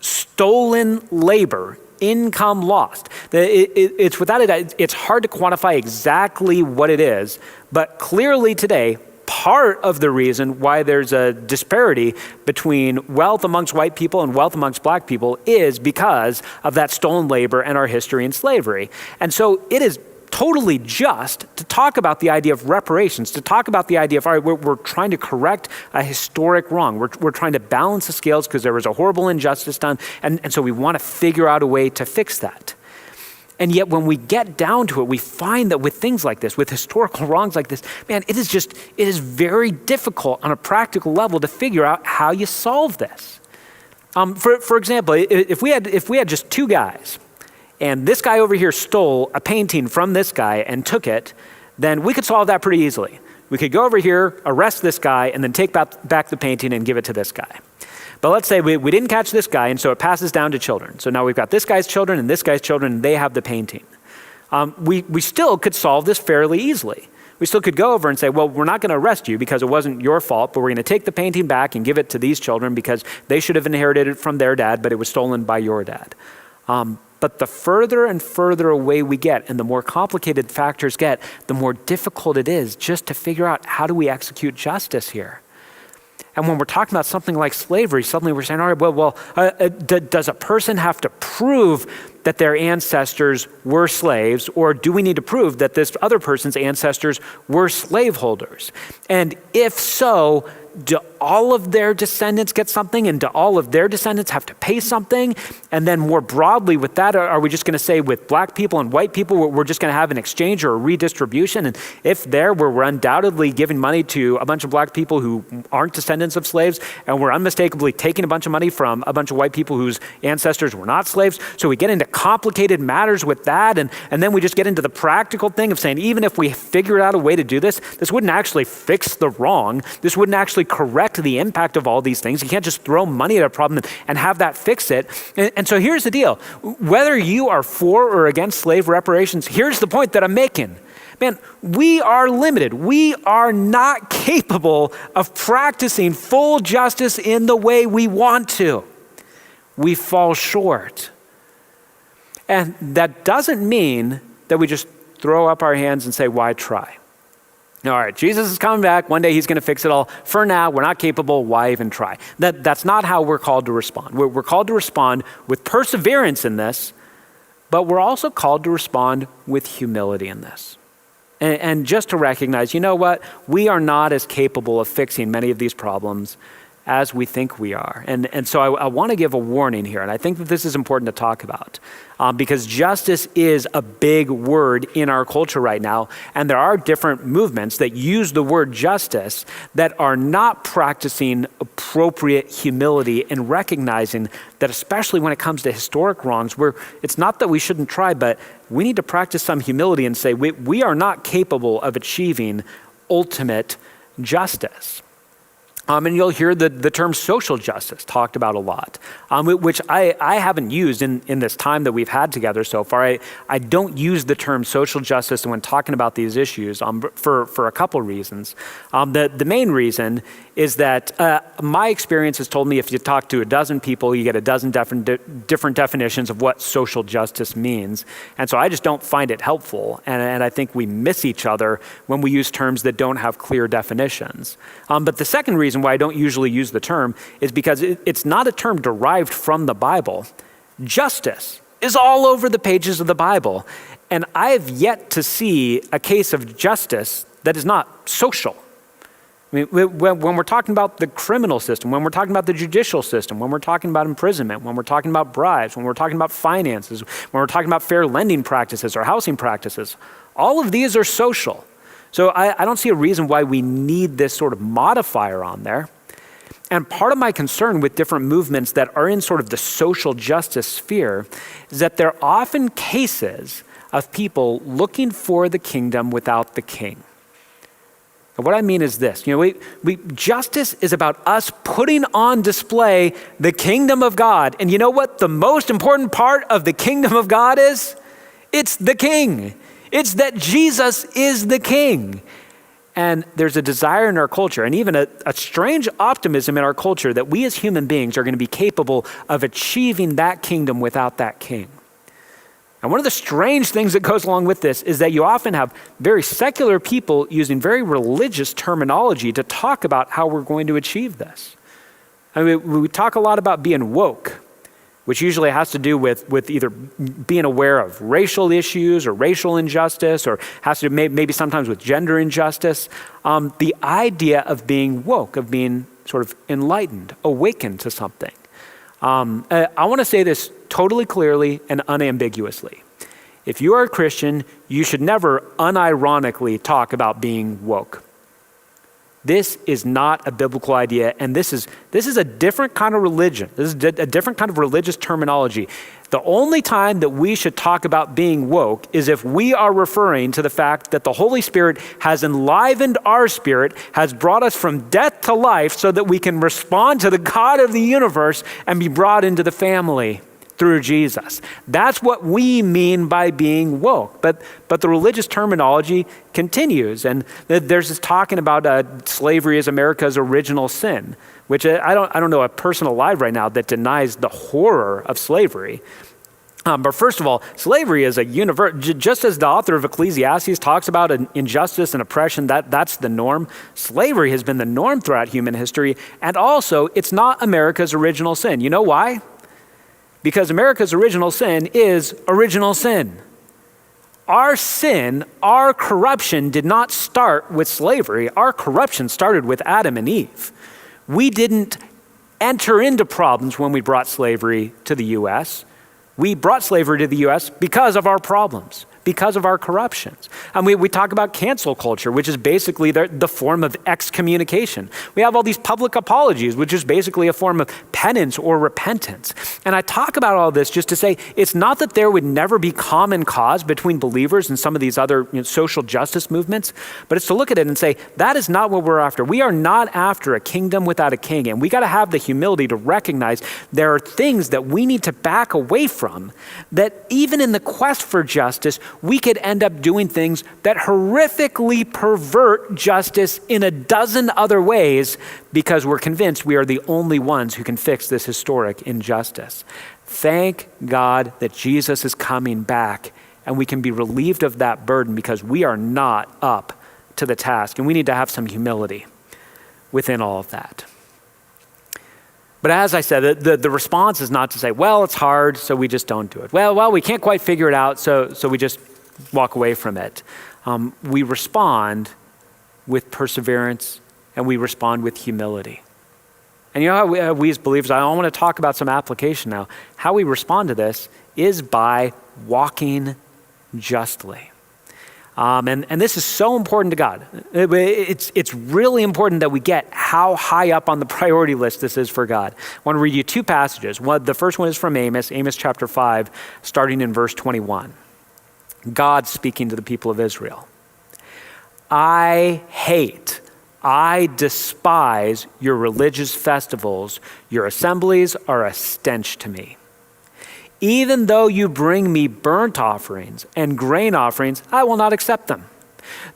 stolen labor, income lost. It's without a doubt, it's hard to quantify exactly what it is, but clearly today, part of the reason why there's a disparity between wealth amongst white people and wealth amongst black people is because of that stolen labor and our history in slavery. And so it is totally just to talk about the idea of reparations, to talk about the idea of, all right, we're trying to correct a historic wrong. We're trying to balance the scales because there was a horrible injustice done, and so we want to figure out a way to fix that. And yet when we get down to it, we find that with things like this, with historical wrongs like this, man, it is very difficult on a practical level to figure out how you solve this. For example, if we had just two guys, and this guy over here stole a painting from this guy and took it, then we could solve that pretty easily. We could go over here, arrest this guy, and then take back the painting and give it to this guy. But let's say we didn't catch this guy, and so it passes down to children. So now we've got this guy's children and this guy's children, and they have the painting. We still could solve this fairly easily. We still could go over and say, well, we're not going to arrest you because it wasn't your fault, but we're going to take the painting back and give it to these children because they should have inherited it from their dad, but it was stolen by your dad. But the further and further away we get and the more complicated factors get, the more difficult it is just to figure out how do we execute justice here. And when we're talking about something like slavery, suddenly we're saying, all right, does a person have to prove that their ancestors were slaves, or do we need to prove that this other person's ancestors were slaveholders? And if so, do all of their descendants get something, and do all of their descendants have to pay something? And then more broadly with that, are we just going to say with black people and white people, we're just going to have an exchange or a redistribution? And if we're undoubtedly giving money to a bunch of black people who aren't descendants of slaves, and we're unmistakably taking a bunch of money from a bunch of white people whose ancestors were not slaves. So we get into complicated matters with that, and then we just get into the practical thing of saying, even if we figured out a way to do this, this wouldn't actually fix the wrong. This wouldn't actually correct the impact of all these things. You can't just throw money at a problem and have that fix it. And so here's the deal. Whether you are for or against slave reparations, here's the point that I'm making. Man, we are limited. We are not capable of practicing full justice in the way we want to. We fall short. And that doesn't mean that we just throw up our hands and say, why try? All right, Jesus is coming back. One day he's going to fix it all. For now, we're not capable. Why even try? That's not how we're called to respond. We're called to respond with perseverance in this, but we're also called to respond with humility in this. And just to recognize, you know what? We are not as capable of fixing many of these problems as we think we are. And so I want to give a warning here, and I think that this is important to talk about because justice is a big word in our culture right now, and there are different movements that use the word justice that are not practicing appropriate humility and recognizing that especially when it comes to historic wrongs, it's not that we shouldn't try, but we need to practice some humility and say we are not capable of achieving ultimate justice. And you'll hear the term social justice talked about a lot, which I haven't used in this time that we've had together so far. I don't use the term social justice when talking about these issues for a couple reasons. The main reason is that my experience has told me if you talk to a dozen people, you get a dozen different definitions of what social justice means. And so I just don't find it helpful. And I think we miss each other when we use terms that don't have clear definitions. But the second reason why I don't usually use the term is because it's not a term derived from the Bible. Justice is all over the pages of the Bible. And I have yet to see a case of justice that is not social. I mean, when we're talking about the criminal system, when we're talking about the judicial system, when we're talking about imprisonment, when we're talking about bribes, when we're talking about finances, when we're talking about fair lending practices or housing practices, all of these are social. So I don't see a reason why we need this sort of modifier on there. And part of my concern with different movements that are in sort of the social justice sphere is that they're often cases of people looking for the kingdom without the king. And what I mean is this, justice is about us putting on display the kingdom of God. And you know what the most important part of the kingdom of God is? It's the king. It's that Jesus is the king. And there's a desire in our culture and even a strange optimism in our culture that we as human beings are going to be capable of achieving that kingdom without that king. And one of the strange things that goes along with this is that you often have very secular people using very religious terminology to talk about how we're going to achieve this. I mean, we talk a lot about being woke, which usually has to do with either being aware of racial issues or racial injustice, or has to do maybe sometimes with gender injustice. The idea of being woke, of being sort of enlightened, awakened to something. I want to say this totally clearly and unambiguously. If you are a Christian, you should never unironically talk about being woke. This is not a biblical idea, and this is a different kind of religion. This is a different kind of religious terminology. The only time that we should talk about being woke is if we are referring to the fact that the Holy Spirit has enlivened our spirit, has brought us from death to life so that we can respond to the God of the universe and be brought into the family through Jesus. That's what we mean by being woke. But the religious terminology continues, and there's this talking about slavery as America's original sin, which I don't know a person alive right now that denies the horror of slavery. But first of all, slavery is a just as the author of Ecclesiastes talks about injustice and oppression, that's the norm. Slavery has been the norm throughout human history, and also it's not America's original sin. You know why? Because America's original sin is original sin. Our sin, our corruption did not start with slavery. Our corruption started with Adam and Eve. We didn't enter into problems when we brought slavery to the U.S. We brought slavery to the U.S. because of our problems, because of our corruptions. And we talk about cancel culture, which is basically the form of excommunication. We have all these public apologies, which is basically a form of penance or repentance. And I talk about all this just to say, it's not that there would never be common cause between believers and some of these other social justice movements, but it's to look at it and say, that is not what we're after. We are not after a kingdom without a king. And we got to have the humility to recognize there are things that we need to back away from, that even in the quest for justice, we could end up doing things that horrifically pervert justice in a dozen other ways because we're convinced we are the only ones who can fix this historic injustice. Thank God that Jesus is coming back and we can be relieved of that burden because we are not up to the task, and we need to have some humility within all of that. But as I said, the response is not to say, well, it's hard, so we just don't do it. Well, we can't quite figure it out, so we just walk away from it. We respond with perseverance, and we respond with humility. And you know how we as believers, I want to talk about some application now. How we respond to this is by walking justly. And this is so important to God. It's really important that we get how high up on the priority list this is for God. I want to read you two passages. The first one is from Amos chapter 5, starting in verse 21. God speaking to the people of Israel. I hate I despise your religious festivals. Your assemblies are a stench to me. Even though you bring me burnt offerings and grain offerings, I will not accept them.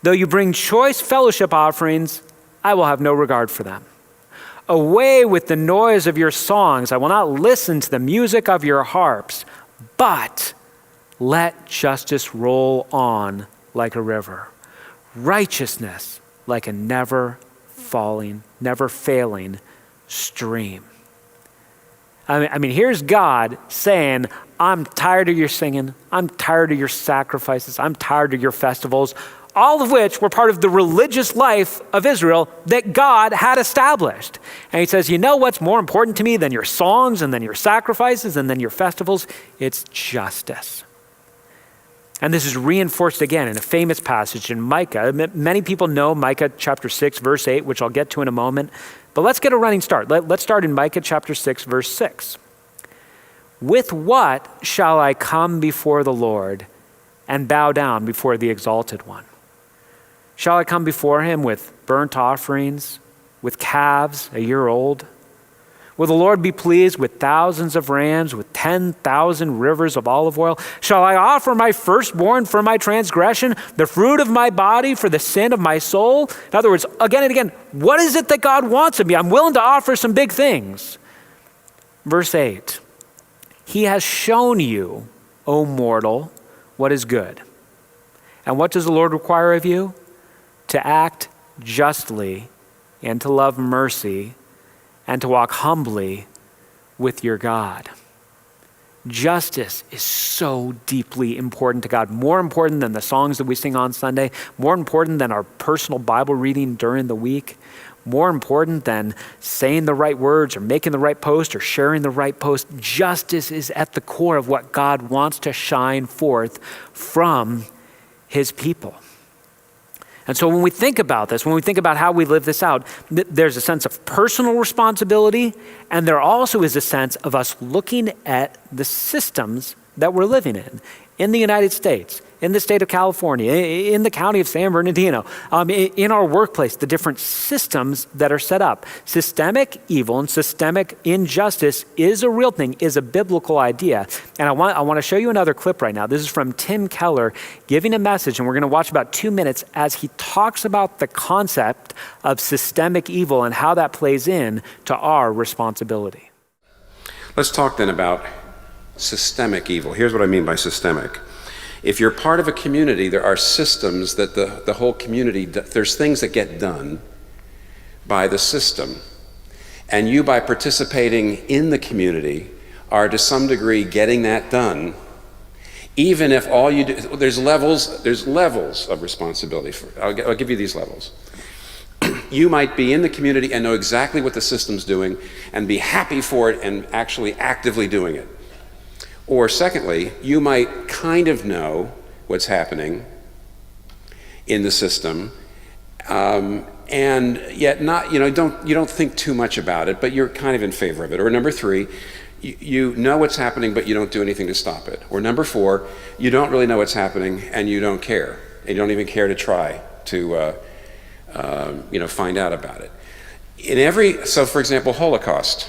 Though you bring choice fellowship offerings, I will have no regard for them. Away with the noise of your songs. I will not listen to the music of your harps, but let justice roll on like a river, righteousness like a never failing stream. I mean, here's God saying, I'm tired of your singing. I'm tired of your sacrifices. I'm tired of your festivals, all of which were part of the religious life of Israel that God had established. And he says, you know what's more important to me than your songs and then your sacrifices and then your festivals? It's justice. And this is reinforced again in a famous passage in Micah. Many people know Micah chapter 6, verse 8, which I'll get to in a moment. But let's get a running start. Let's start in Micah chapter 6, verse 6. With what shall I come before the Lord and bow down before the Exalted One? Shall I come before him with burnt offerings, with calves a year old? Will the Lord be pleased with thousands of rams, with 10,000 rivers of olive oil? Shall I offer my firstborn for my transgression, the fruit of my body for the sin of my soul? In other words, again and again, what is it that God wants of me? I'm willing to offer some big things. Verse 8, he has shown you, O mortal, what is good. And what does the Lord require of you? To act justly and to love mercy and to walk humbly with your God. Justice is so deeply important to God, more important than the songs that we sing on Sunday, more important than our personal Bible reading during the week, more important than saying the right words or making the right post or sharing the right post. Justice is at the core of what God wants to shine forth from his people. And so when we think about this, when we think about how we live this out, there's a sense of personal responsibility, and there also is a sense of us looking at the systems that we're living in the United States, in the state of California, in the county of San Bernardino, in our workplace, the different systems that are set up. Systemic evil and systemic injustice is a real thing, is a biblical idea. And I want to show you another clip right now. This is from Tim Keller giving a message, and we're going to watch about 2 minutes as he talks about the concept of systemic evil and how that plays in to our responsibility. Let's talk then about systemic evil. Here's what I mean by systemic. If you're part of a community, there are systems that the whole community, there's things that get done by the system. And you, by participating in the community, are to some degree getting that done, even if all you do, there's levels of responsibility. I'll give you these levels. You might be in the community and know exactly what the system's doing and be happy for it and actually actively doing it. Or secondly, you might kind of know what's happening in the system, and yet not, you don't think too much about it, but you're kind of in favor of it. Or number three, you know what's happening, but you don't do anything to stop it. Or number four, you don't really know what's happening and you don't care. And you don't even care to try to find out about it. So for example, Holocaust.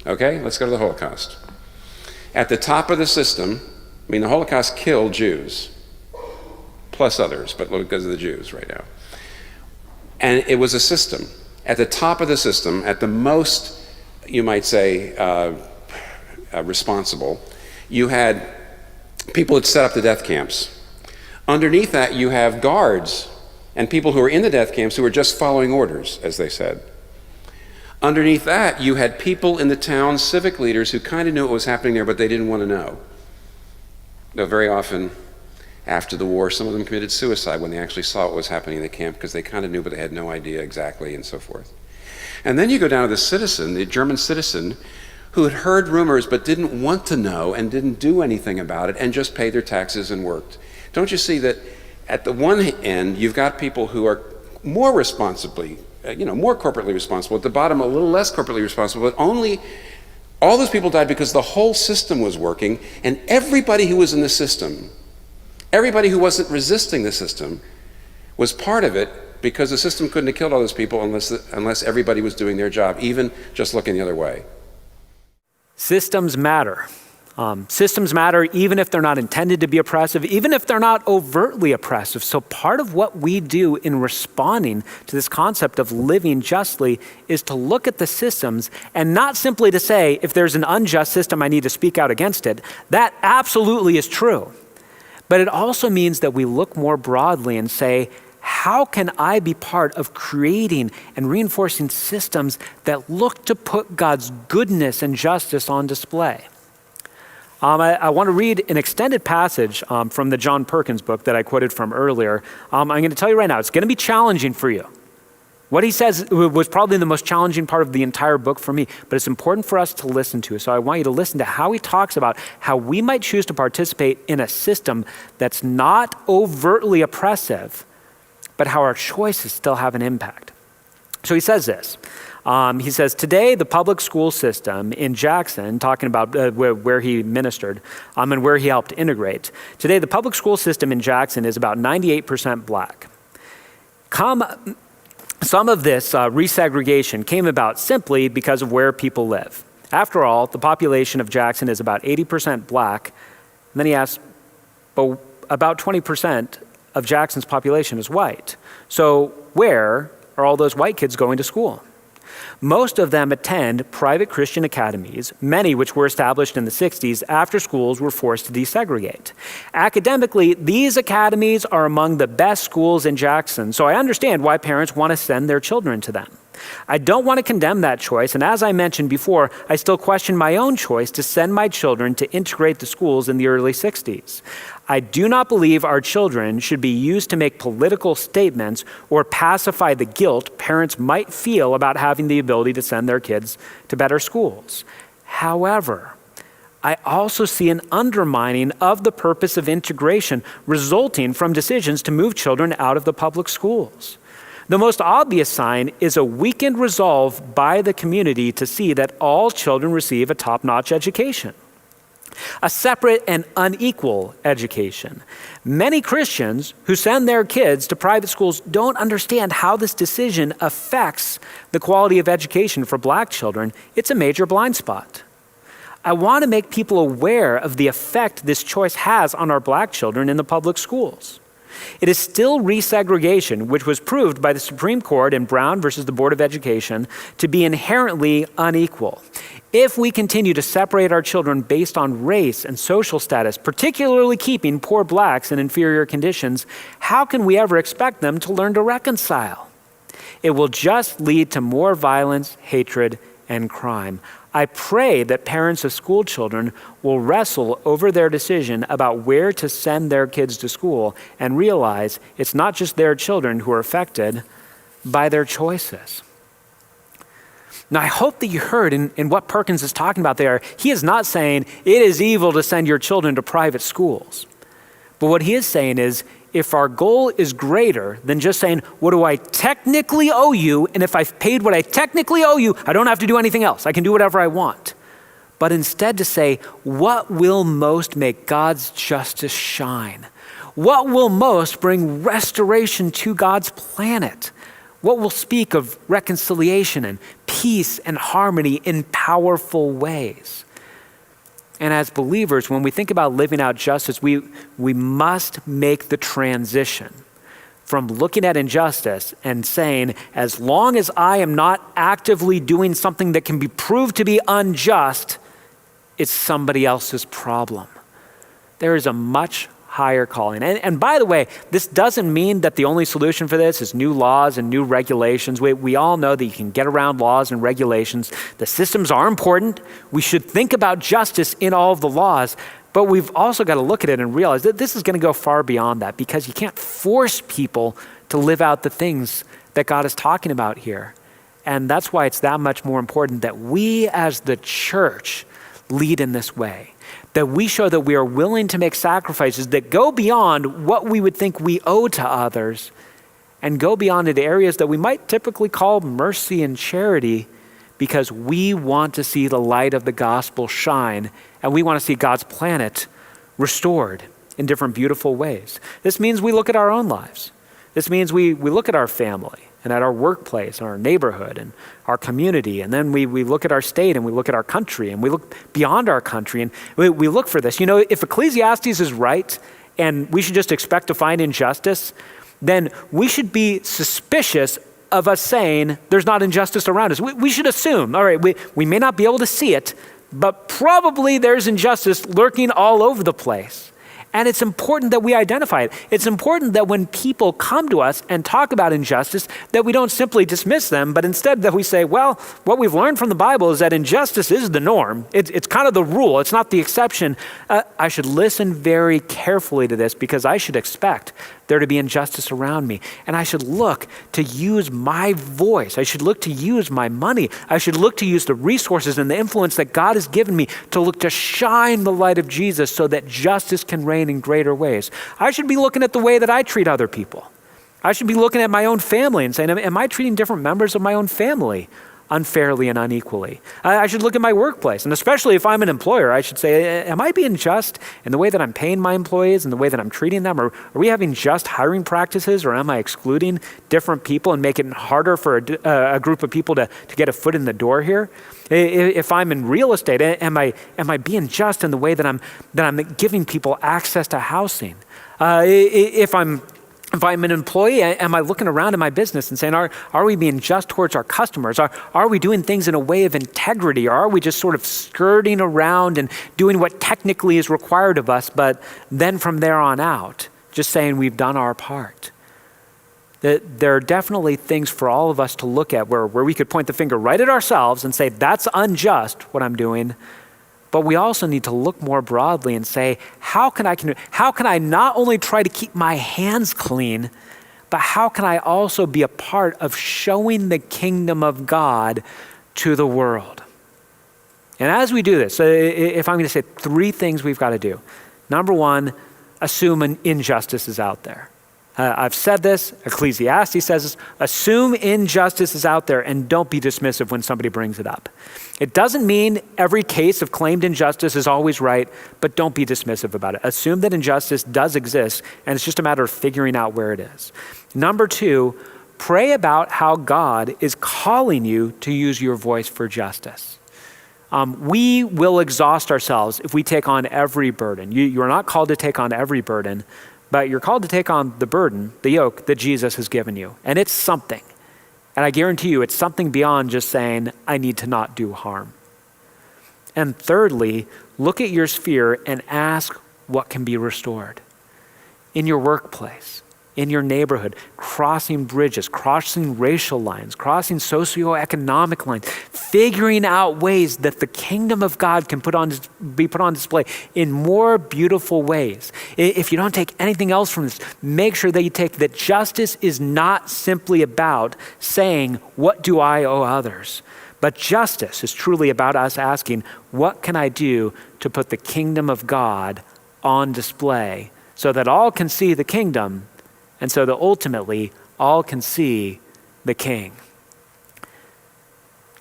Okay, let's go to the Holocaust. At the top of the system, the Holocaust killed Jews, plus others, but because of the Jews right now. And it was a system. At the top of the system, at the most, you might say, responsible, you had people that set up the death camps. Underneath that, you have guards and people who were in the death camps who were just following orders, as they said. Underneath that, you had people in the town, civic leaders, who kind of knew what was happening there, but they didn't want to know. Though very often, after the war, some of them committed suicide when they actually saw what was happening in the camp, because they kind of knew, but they had no idea exactly, and so forth. And then you go down to the citizen, the German citizen, who had heard rumors but didn't want to know and didn't do anything about it and just paid their taxes and worked. Don't you see that at the one end, you've got people who are more responsibly more corporately responsible. At the bottom, a little less corporately responsible, but all those people died because the whole system was working, and everybody who was wasn't resisting the system, was part of it, because the system couldn't have killed all those people unless everybody was doing their job, even just looking the other way. Systems matter. Systems matter even if they're not intended to be oppressive, even if they're not overtly oppressive. So part of what we do in responding to this concept of living justly is to look at the systems and not simply to say, if there's an unjust system, I need to speak out against it. That absolutely is true. But it also means that we look more broadly and say, how can I be part of creating and reinforcing systems that look to put God's goodness and justice on display? I want to read an extended passage from the John Perkins book that I quoted from earlier. I'm going to tell you right now, it's going to be challenging for you. What he says was probably the most challenging part of the entire book for me, but it's important for us to listen to. So I want you to listen to how he talks about how we might choose to participate in a system that's not overtly oppressive, but how our choices still have an impact. So he says this. He says, today, the public school system in Jackson, talking about where he ministered and where he helped integrate. Today, the public school system in Jackson is about 98% black. Some of this resegregation came about simply because of where people live. After all, the population of Jackson is about 80% black. And then he asks, but about 20% of Jackson's population is white. So where are all those white kids going to school? Most of them attend private Christian academies, many which were established in the 60s after schools were forced to desegregate. Academically, these academies are among the best schools in Jackson, so I understand why parents want to send their children to them. I don't want to condemn that choice, and as I mentioned before, I still question my own choice to send my children to integrate the schools in the early 60s. I do not believe our children should be used to make political statements or pacify the guilt parents might feel about having the ability to send their kids to better schools. However, I also see an undermining of the purpose of integration resulting from decisions to move children out of the public schools. The most obvious sign is a weakened resolve by the community to see that all children receive a top-notch education, a separate and unequal education. Many Christians who send their kids to private schools don't understand how this decision affects the quality of education for black children. It's a major blind spot. I want to make people aware of the effect this choice has on our black children in the public schools. It is still resegregation, which was proved by the Supreme Court in Brown versus the Board of Education to be inherently unequal. If we continue to separate our children based on race and social status, particularly keeping poor blacks in inferior conditions, how can we ever expect them to learn to reconcile? It will just lead to more violence, hatred, and crime. I pray that parents of school children will wrestle over their decision about where to send their kids to school and realize it's not just their children who are affected by their choices. Now, I hope that you heard in what Perkins is talking about there, he is not saying it is evil to send your children to private schools. But what he is saying is, if our goal is greater than just saying, what do I technically owe you? And if I've paid what I technically owe you, I don't have to do anything else. I can do whatever I want. But instead to say, what will most make God's justice shine? What will most bring restoration to God's planet? What will speak of reconciliation and peace and harmony in powerful ways? And as believers, when we think about living out justice, we must make the transition from looking at injustice and saying, as long as I am not actively doing something that can be proved to be unjust, it's somebody else's problem. There is a much higher calling. And by the way, this doesn't mean that the only solution for this is new laws and new regulations. We all know that you can get around laws and regulations. The systems are important. We should think about justice in all of the laws, but we've also got to look at it and realize that this is going to go far beyond that, because you can't force people to live out the things that God is talking about here. And that's why it's that much more important that we as the church lead in this way, that we show that we are willing to make sacrifices that go beyond what we would think we owe to others and go beyond into areas that we might typically call mercy and charity, because we want to see the light of the gospel shine and we want to see God's planet restored in different beautiful ways. This means we look at our own lives. This means we look at our family and at our workplace and our neighborhood and our community, and then we look at our state and we look at our country and we look beyond our country and we look for this. If Ecclesiastes is right and we should just expect to find injustice, then we should be suspicious of us saying there's not injustice around us. We should assume, all right, we may not be able to see it, but probably there's injustice lurking all over the place. And it's important that we identify it. It's important that when people come to us and talk about injustice, that we don't simply dismiss them, but instead that we say, well, what we've learned from the Bible is that injustice is the norm. It's kind of the rule. It's not the exception. I should listen very carefully to this because I should expect there to be injustice around me. And I should look to use my voice. I should look to use my money. I should look to use the resources and the influence that God has given me to look to shine the light of Jesus so that justice can reign in greater ways. I should be looking at the way that I treat other people. I should be looking at my own family and saying, am I treating different members of my own family unfairly and unequally? I should look at my workplace, and especially if I'm an employer, I should say, am I being just in the way that I'm paying my employees and the way that I'm treating them? Or are we having just hiring practices, or am I excluding different people and making it harder for a group of people to get a foot in the door here? If I'm in real estate, am I being just in the way that I'm giving people access to housing? If I'm an employee, am I looking around in my business and saying, are we being just towards our customers? Are we doing things in a way of integrity? Or are we just sort of skirting around and doing what technically is required of us, but then from there on out, just saying we've done our part? There are definitely things for all of us to look at where we could point the finger right at ourselves and say, that's unjust what I'm doing. But we also need to look more broadly and say, how can I not only try to keep my hands clean, but how can I also be a part of showing the kingdom of God to the world? And as we do this, if I'm going to say 3 things we've got to do. Number 1, assume an injustice is out there. I've said this, Ecclesiastes says this, assume injustice is out there and don't be dismissive when somebody brings it up. It doesn't mean every case of claimed injustice is always right, but don't be dismissive about it. Assume that injustice does exist and it's just a matter of figuring out where it is. Number 2, pray about how God is calling you to use your voice for justice. We will exhaust ourselves if we take on every burden. You're not called to take on every burden, but you're called to take on the burden, the yoke that Jesus has given you. And it's something. And I guarantee you, it's something beyond just saying, I need to not do harm. And thirdly, look at your sphere and ask what can be restored. In your workplace, in your neighborhood, crossing bridges, crossing racial lines, crossing socioeconomic lines, figuring out ways that the kingdom of God can be put on display in more beautiful ways. If you don't take anything else from this, make sure that you take that justice is not simply about saying, what do I owe others? But justice is truly about us asking, what can I do to put the kingdom of God on display so that all can see the kingdom and so that ultimately all can see the King?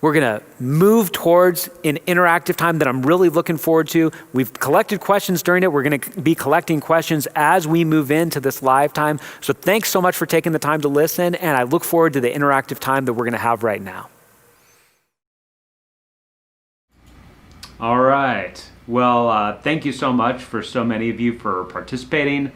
We're going to move towards an interactive time that I'm really looking forward to. We've collected questions during it. We're going to be collecting questions as we move into this live time. So thanks so much for taking the time to listen, and I look forward to the interactive time that we're going to have right now. All right. Well, thank you so much for so many of you for participating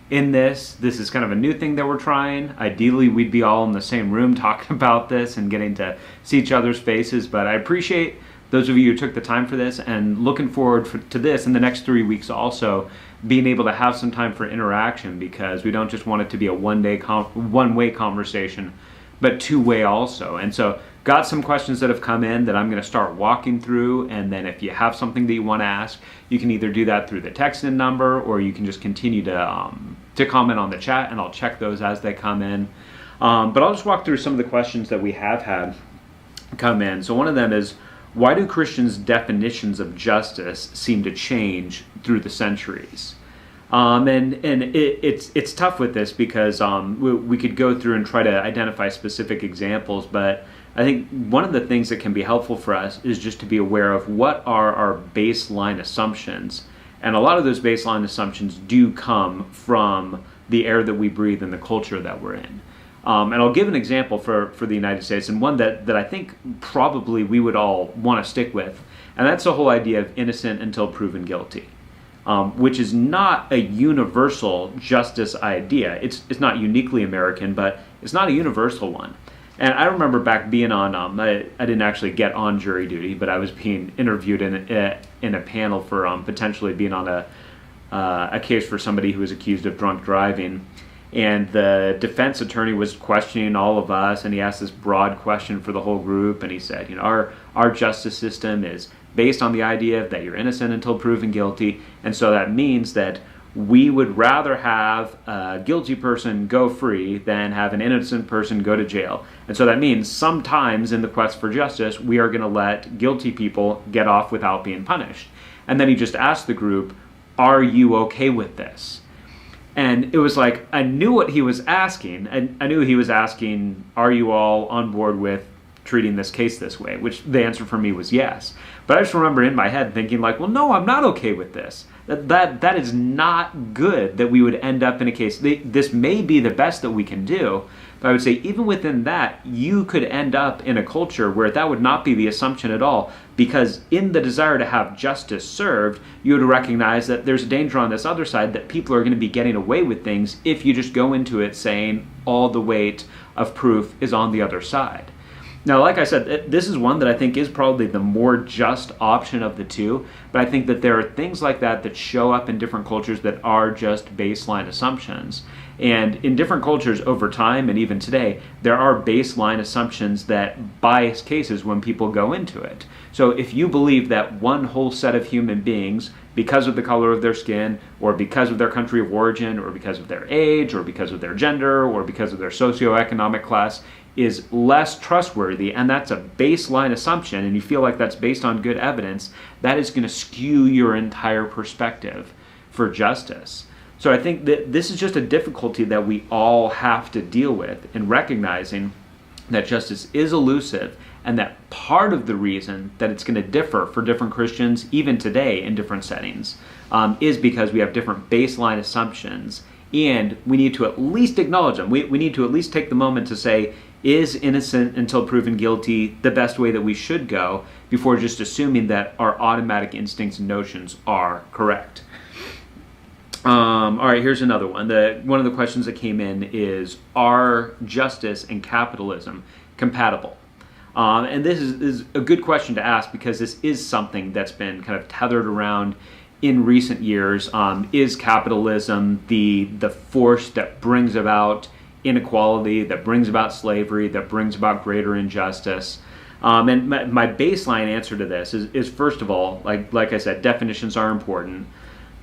in this. This is kind of a new thing that we're trying. Ideally, we'd be all in the same room talking about this and getting to see each other's faces, but I appreciate those of you who took the time for this and looking forward to this in the next 3 weeks also, being able to have some time for interaction, because we don't just want it to be a one-way conversation, but two-way also. And so got some questions that have come in that I'm going to start walking through, and then if you have something that you want to ask, you can either do that through the text-in number, or you can just continue to comment on the chat, and I'll check those as they come in. But I'll just walk through some of the questions that we have had come in. So one of them is, why do Christians' definitions of justice seem to change through the centuries? It's tough with this because we could go through and try to identify specific examples, but I think one of the things that can be helpful for us is just to be aware of what are our baseline assumptions. And a lot of those baseline assumptions do come from the air that we breathe and the culture that we're in. And I'll give an example for the United States, and one that I think probably we would all want to stick with, and that's the whole idea of innocent until proven guilty, which is not a universal justice idea. It's not uniquely American, but it's not a universal one. And I remember back being on, I didn't actually get on jury duty, but I was being interviewed in a panel for potentially being on a case for somebody who was accused of drunk driving. And the defense attorney was questioning all of us, and he asked this broad question for the whole group, and he said, our justice system is based on the idea that you're innocent until proven guilty, and so that means that we would rather have a guilty person go free than have an innocent person go to jail. And so that means sometimes in the quest for justice, we are going to let guilty people get off without being punished. And then he just asked the group, are you okay with this? And it was like, I knew what he was asking. I knew he was asking, are you all on board with treating this case this way? Which the answer for me was yes. But I just remember in my head thinking like, well, no, I'm not okay with this. That is not good that we would end up in a case. This may be the best that we can do, but I would say even within that, you could end up in a culture where that would not be the assumption at all, because in the desire to have justice served, you would recognize that there's a danger on this other side that people are going to be getting away with things if you just go into it saying all the weight of proof is on the other side. Now, like I said, this is one that I think is probably the more just option of the two, but I think that there are things like that show up in different cultures that are just baseline assumptions. And in different cultures over time, and even today, there are baseline assumptions that bias cases when people go into it. So if you believe that one whole set of human beings, because of the color of their skin, or because of their country of origin, or because of their age, or because of their gender, or because of their socioeconomic class, is less trustworthy, and that's a baseline assumption, and you feel like that's based on good evidence, that is going to skew your entire perspective for justice. So I think that this is just a difficulty that we all have to deal with in recognizing that justice is elusive, and that part of the reason that it's going to differ for different Christians, even today in different settings, is because we have different baseline assumptions, and we need to at least acknowledge them. We need to at least take the moment to say, is innocent until proven guilty the best way that we should go, before just assuming that our automatic instincts and notions are correct. All right, here's another one. One of the questions that came in is, are justice and capitalism compatible? And this is a good question to ask, because this is something that's been kind of tethered around in recent years. Is capitalism the force that brings about inequality, that brings about slavery, that brings about greater injustice? And my baseline answer to this is first of all, like I said, definitions are important.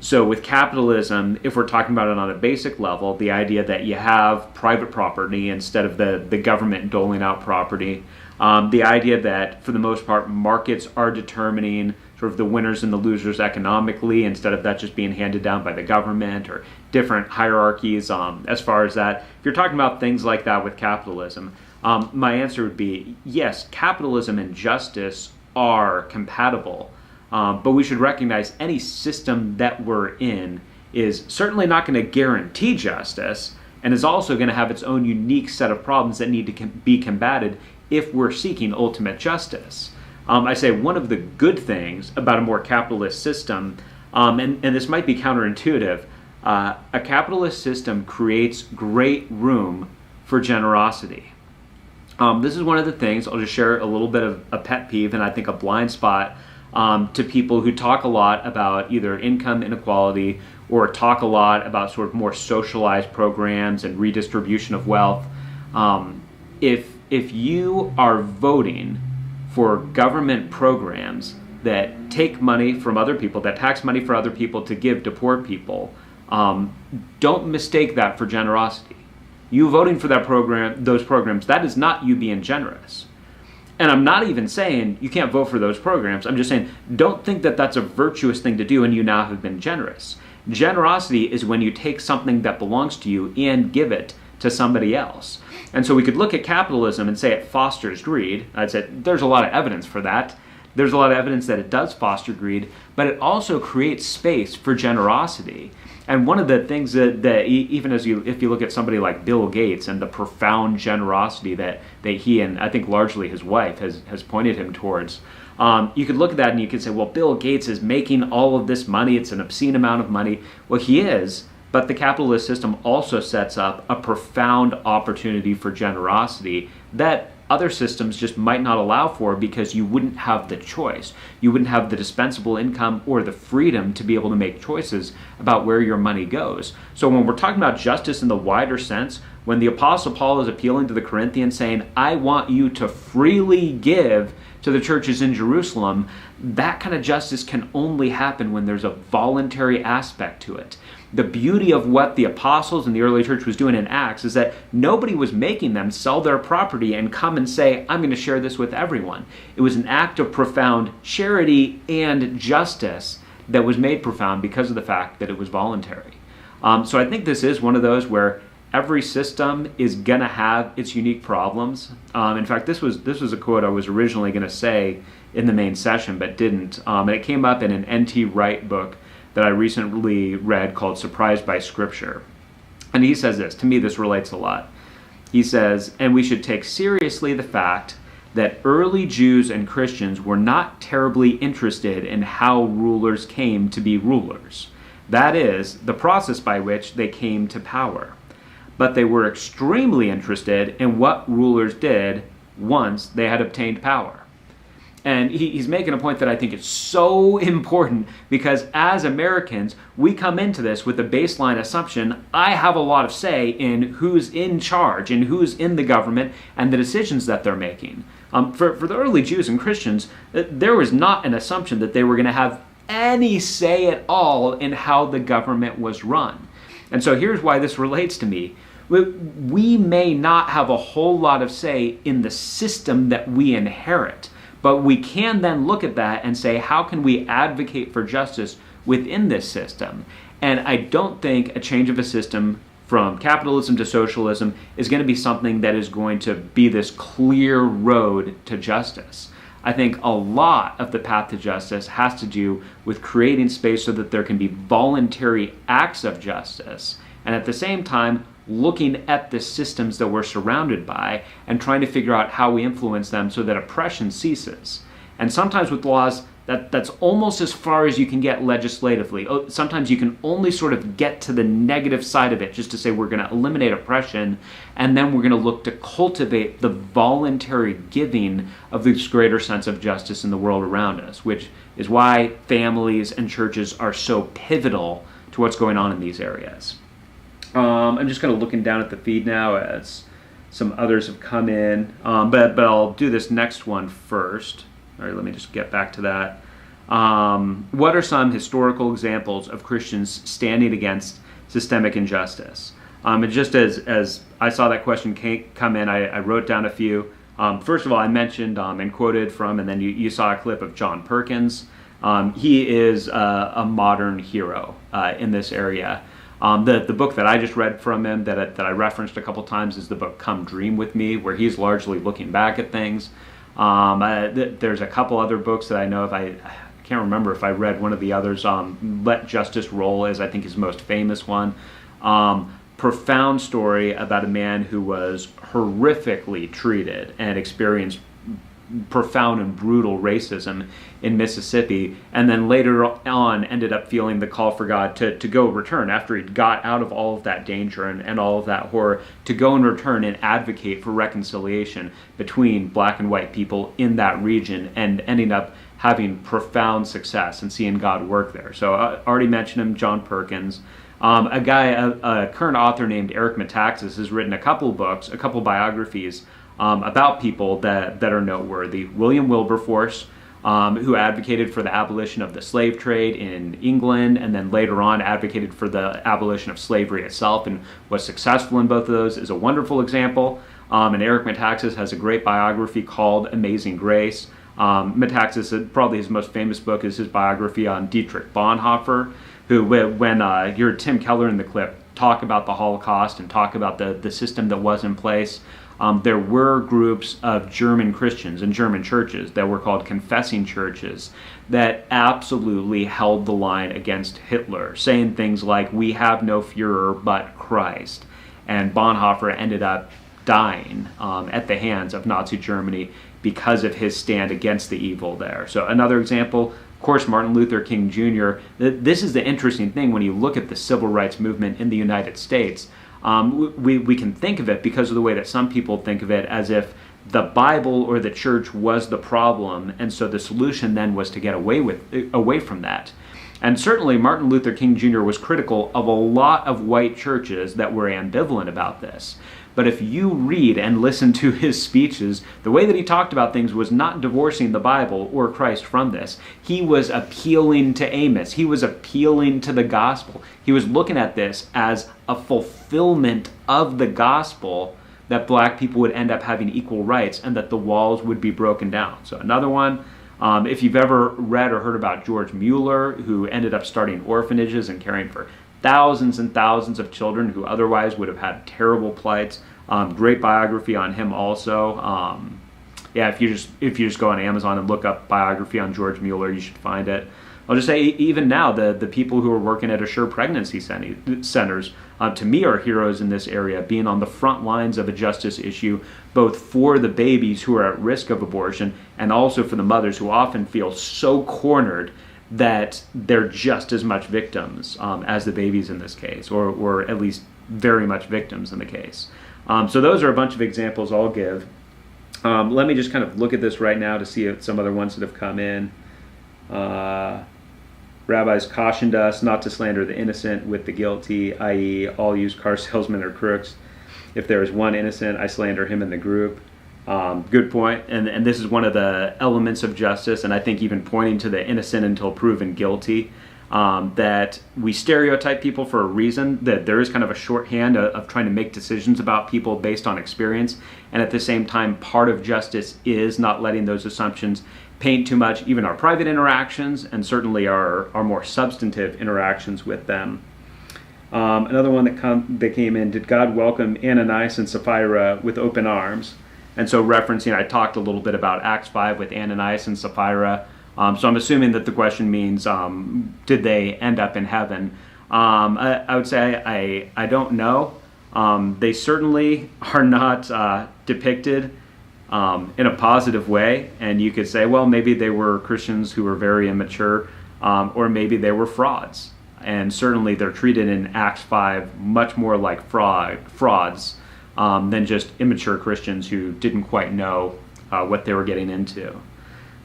So with capitalism, if we're talking about it on a basic level, the idea that you have private property instead of the government doling out property, the idea that for the most part markets are determining sort of the winners and the losers economically, instead of that just being handed down by the government, or different hierarchies as far as that. If you're talking about things like that with capitalism, my answer would be yes, capitalism and justice are compatible. But we should recognize any system that we're in is certainly not going to guarantee justice, and is also going to have its own unique set of problems that need to be combated if we're seeking ultimate justice. I say one of the good things about a more capitalist system, and this might be counterintuitive, a capitalist system creates great room for generosity. This is one of the things, I'll just share a little bit of a pet peeve, and I think a blind spot to people who talk a lot about either income inequality, or talk a lot about sort of more socialized programs and redistribution of wealth. If you are voting for government programs that take money from other people, that tax money for other people to give to poor people, don't mistake that for generosity. You voting for that program, those programs, that is not you being generous. And I'm not even saying you can't vote for those programs. I'm just saying, don't think that that's a virtuous thing to do and you now have been generous. Generosity is when you take something that belongs to you and give it to somebody else. And so we could look at capitalism and say it fosters greed. I'd say there's a lot of evidence for that. there's a lot of evidence that it does foster greed, but it also creates space for generosity. And one of the things that even if you look at somebody like Bill Gates and the profound generosity that he and I think largely his wife has pointed him towards, you could look at that and you could say, well, Bill Gates is making all of this money. It's an obscene amount of money. Well, he is, but the capitalist system also sets up a profound opportunity for generosity that other systems just might not allow for, because you wouldn't have the choice. You wouldn't have the dispensable income or the freedom to be able to make choices about where your money goes. So when we're talking about justice in the wider sense, when the Apostle Paul is appealing to the Corinthians saying, I want you to freely give to the churches in Jerusalem, that kind of justice can only happen when there's a voluntary aspect to it. The beauty of what the apostles and the early church was doing in Acts is that nobody was making them sell their property and come and say, I'm going to share this with everyone. It was an act of profound charity and justice that was made profound because of the fact that it was voluntary. So I think this is one of those where every system is going to have its unique problems. In fact, this was a quote I was originally going to say in the main session, but didn't. And it came up in an N.T. Wright book that I recently read called Surprised by Scripture. And he says this, to me this relates a lot. He says, and we should take seriously the fact that early Jews and Christians were not terribly interested in how rulers came to be rulers. That is, the process by which they came to power. But they were extremely interested in what rulers did once they had obtained power. And he's making a point that I think is so important, because as Americans, we come into this with the baseline assumption, I have a lot of say in who's in charge and who's in the government and the decisions that they're making. For the early Jews and Christians, there was not an assumption that they were going to have any say at all in how the government was run. And so here's why this relates to me. We may not have a whole lot of say in the system that we inherit, but we can then look at that and say, how can we advocate for justice within this system? And I don't think a change of a system from capitalism to socialism is going to be something that is going to be this clear road to justice. I think a lot of the path to justice has to do with creating space so that there can be voluntary acts of justice, and at the same time, looking at the systems that we're surrounded by and trying to figure out how we influence them so that oppression ceases. And sometimes with laws, that's almost as far as you can get legislatively. Sometimes you can only sort of get to the negative side of it, just to say we're going to eliminate oppression, and then we're going to look to cultivate the voluntary giving of this greater sense of justice in the world around us, which is why families and churches are so pivotal to what's going on in these areas. I'm just kind of looking down at the feed now as some others have come in, but I'll do this next one first. All right, let me just get back to that. What are some historical examples of Christians standing against systemic injustice? And just as I saw that question come in, I wrote down a few. First of all, I mentioned and quoted from, and then you saw a clip of John Perkins. He is a modern hero in this area. The book that I just read from him that I referenced a couple times is the book Come Dream With Me, where he's largely looking back at things. There's a couple other books that I know of. I can't remember if I read one of the others. Let Justice Roll is, I think, his most famous one. Profound story about a man who was horrifically treated and experienced profound and brutal racism in Mississippi, and then later on ended up feeling the call for God to go return after he got out of all of that danger and all of that horror, to go and return and advocate for reconciliation between black and white people in that region, and ending up having profound success and seeing God work there. So I already mentioned him, John Perkins. A current author named Eric Metaxas has written a couple books, a couple biographies about people that are noteworthy. William Wilberforce, who advocated for the abolition of the slave trade in England, and then later on advocated for the abolition of slavery itself and was successful in both of those, is a wonderful example. And Eric Metaxas has a great biography called Amazing Grace. Metaxas, probably his most famous book is his biography on Dietrich Bonhoeffer, who, when you heard Tim Keller in the clip talk about the Holocaust and talk about the system that was in place, there were groups of German Christians and German churches that were called confessing churches that absolutely held the line against Hitler, saying things like, "We have no Führer but Christ." And Bonhoeffer ended up dying at the hands of Nazi Germany because of his stand against the evil there. So another example, of course, Martin Luther King Jr. This is the interesting thing when you look at the civil rights movement in the United States. We can think of it, because of the way that some people think of it, as if the Bible or the church was the problem, and so the solution then was to get away from that. And certainly Martin Luther King Jr. was critical of a lot of white churches that were ambivalent about this. But if you read and listen to his speeches, the way that he talked about things was not divorcing the Bible or Christ from this. He was appealing to Amos. He was appealing to the gospel. He was looking at this as a fulfillment of the gospel, that black people would end up having equal rights and that the walls would be broken down. So another one, if you've ever read or heard about George Mueller, who ended up starting orphanages and caring for thousands and thousands of children who otherwise would have had terrible plights. Great biography on him also. If you just go on Amazon and look up biography on George Mueller, you should find it. I'll just say, even now, the people who are working at Assure Pregnancy Centers, to me, are heroes in this area, being on the front lines of a justice issue, both for the babies who are at risk of abortion and also for the mothers who often feel so cornered that they're just as much victims as the babies in this case, or at least very much victims in the case. So those are a bunch of examples I'll give. Let me just kind of look at this right now to see some other ones that have come in. Rabbis cautioned us not to slander the innocent with the guilty, i.e. all used car salesmen are crooks. If there is one innocent, I slander him in the group. Good point. And this is one of the elements of justice, and I think even pointing to the innocent until proven guilty, that we stereotype people for a reason, that there is kind of a shorthand of trying to make decisions about people based on experience, and at the same time, part of justice is not letting those assumptions paint too much even our private interactions and certainly our more substantive interactions with them. Another one that came in, did God welcome Ananias and Sapphira with open arms? And so referencing, I talked a little bit about Acts 5 with Ananias and Sapphira. So I'm assuming that the question means, did they end up in heaven? I would say I don't know. They certainly are not depicted in a positive way. And you could say, well, maybe they were Christians who were very immature, or maybe they were frauds. And certainly they're treated in Acts 5 much more like frauds than just immature Christians who didn't quite know what they were getting into.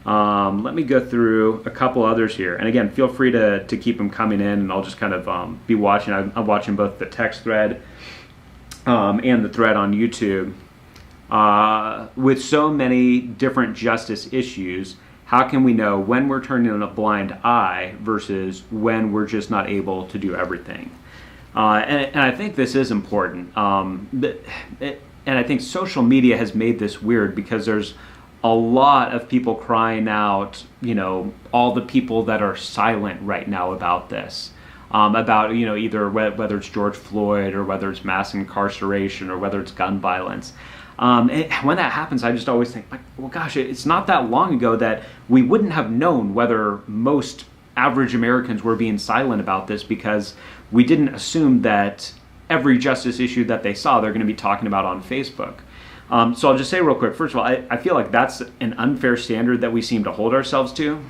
Let me go through a couple others here. And again, feel free to keep them coming in, and I'll just kind of be watching. I'm watching both the text thread and the thread on YouTube. With so many different justice issues, how can we know when we're turning a blind eye versus when we're just not able to do everything? And I think this is important. And I think social media has made this weird because there's a lot of people crying out, all the people that are silent right now about this. About, either whether it's George Floyd or whether it's mass incarceration or whether it's gun violence. And when that happens, I just always think, well, gosh, it's not that long ago that we wouldn't have known whether most average Americans were being silent about this, because we didn't assume that every justice issue that they saw, they're going to be talking about on Facebook. So I'll just say real quick, first of all, I feel like that's an unfair standard that we seem to hold ourselves to.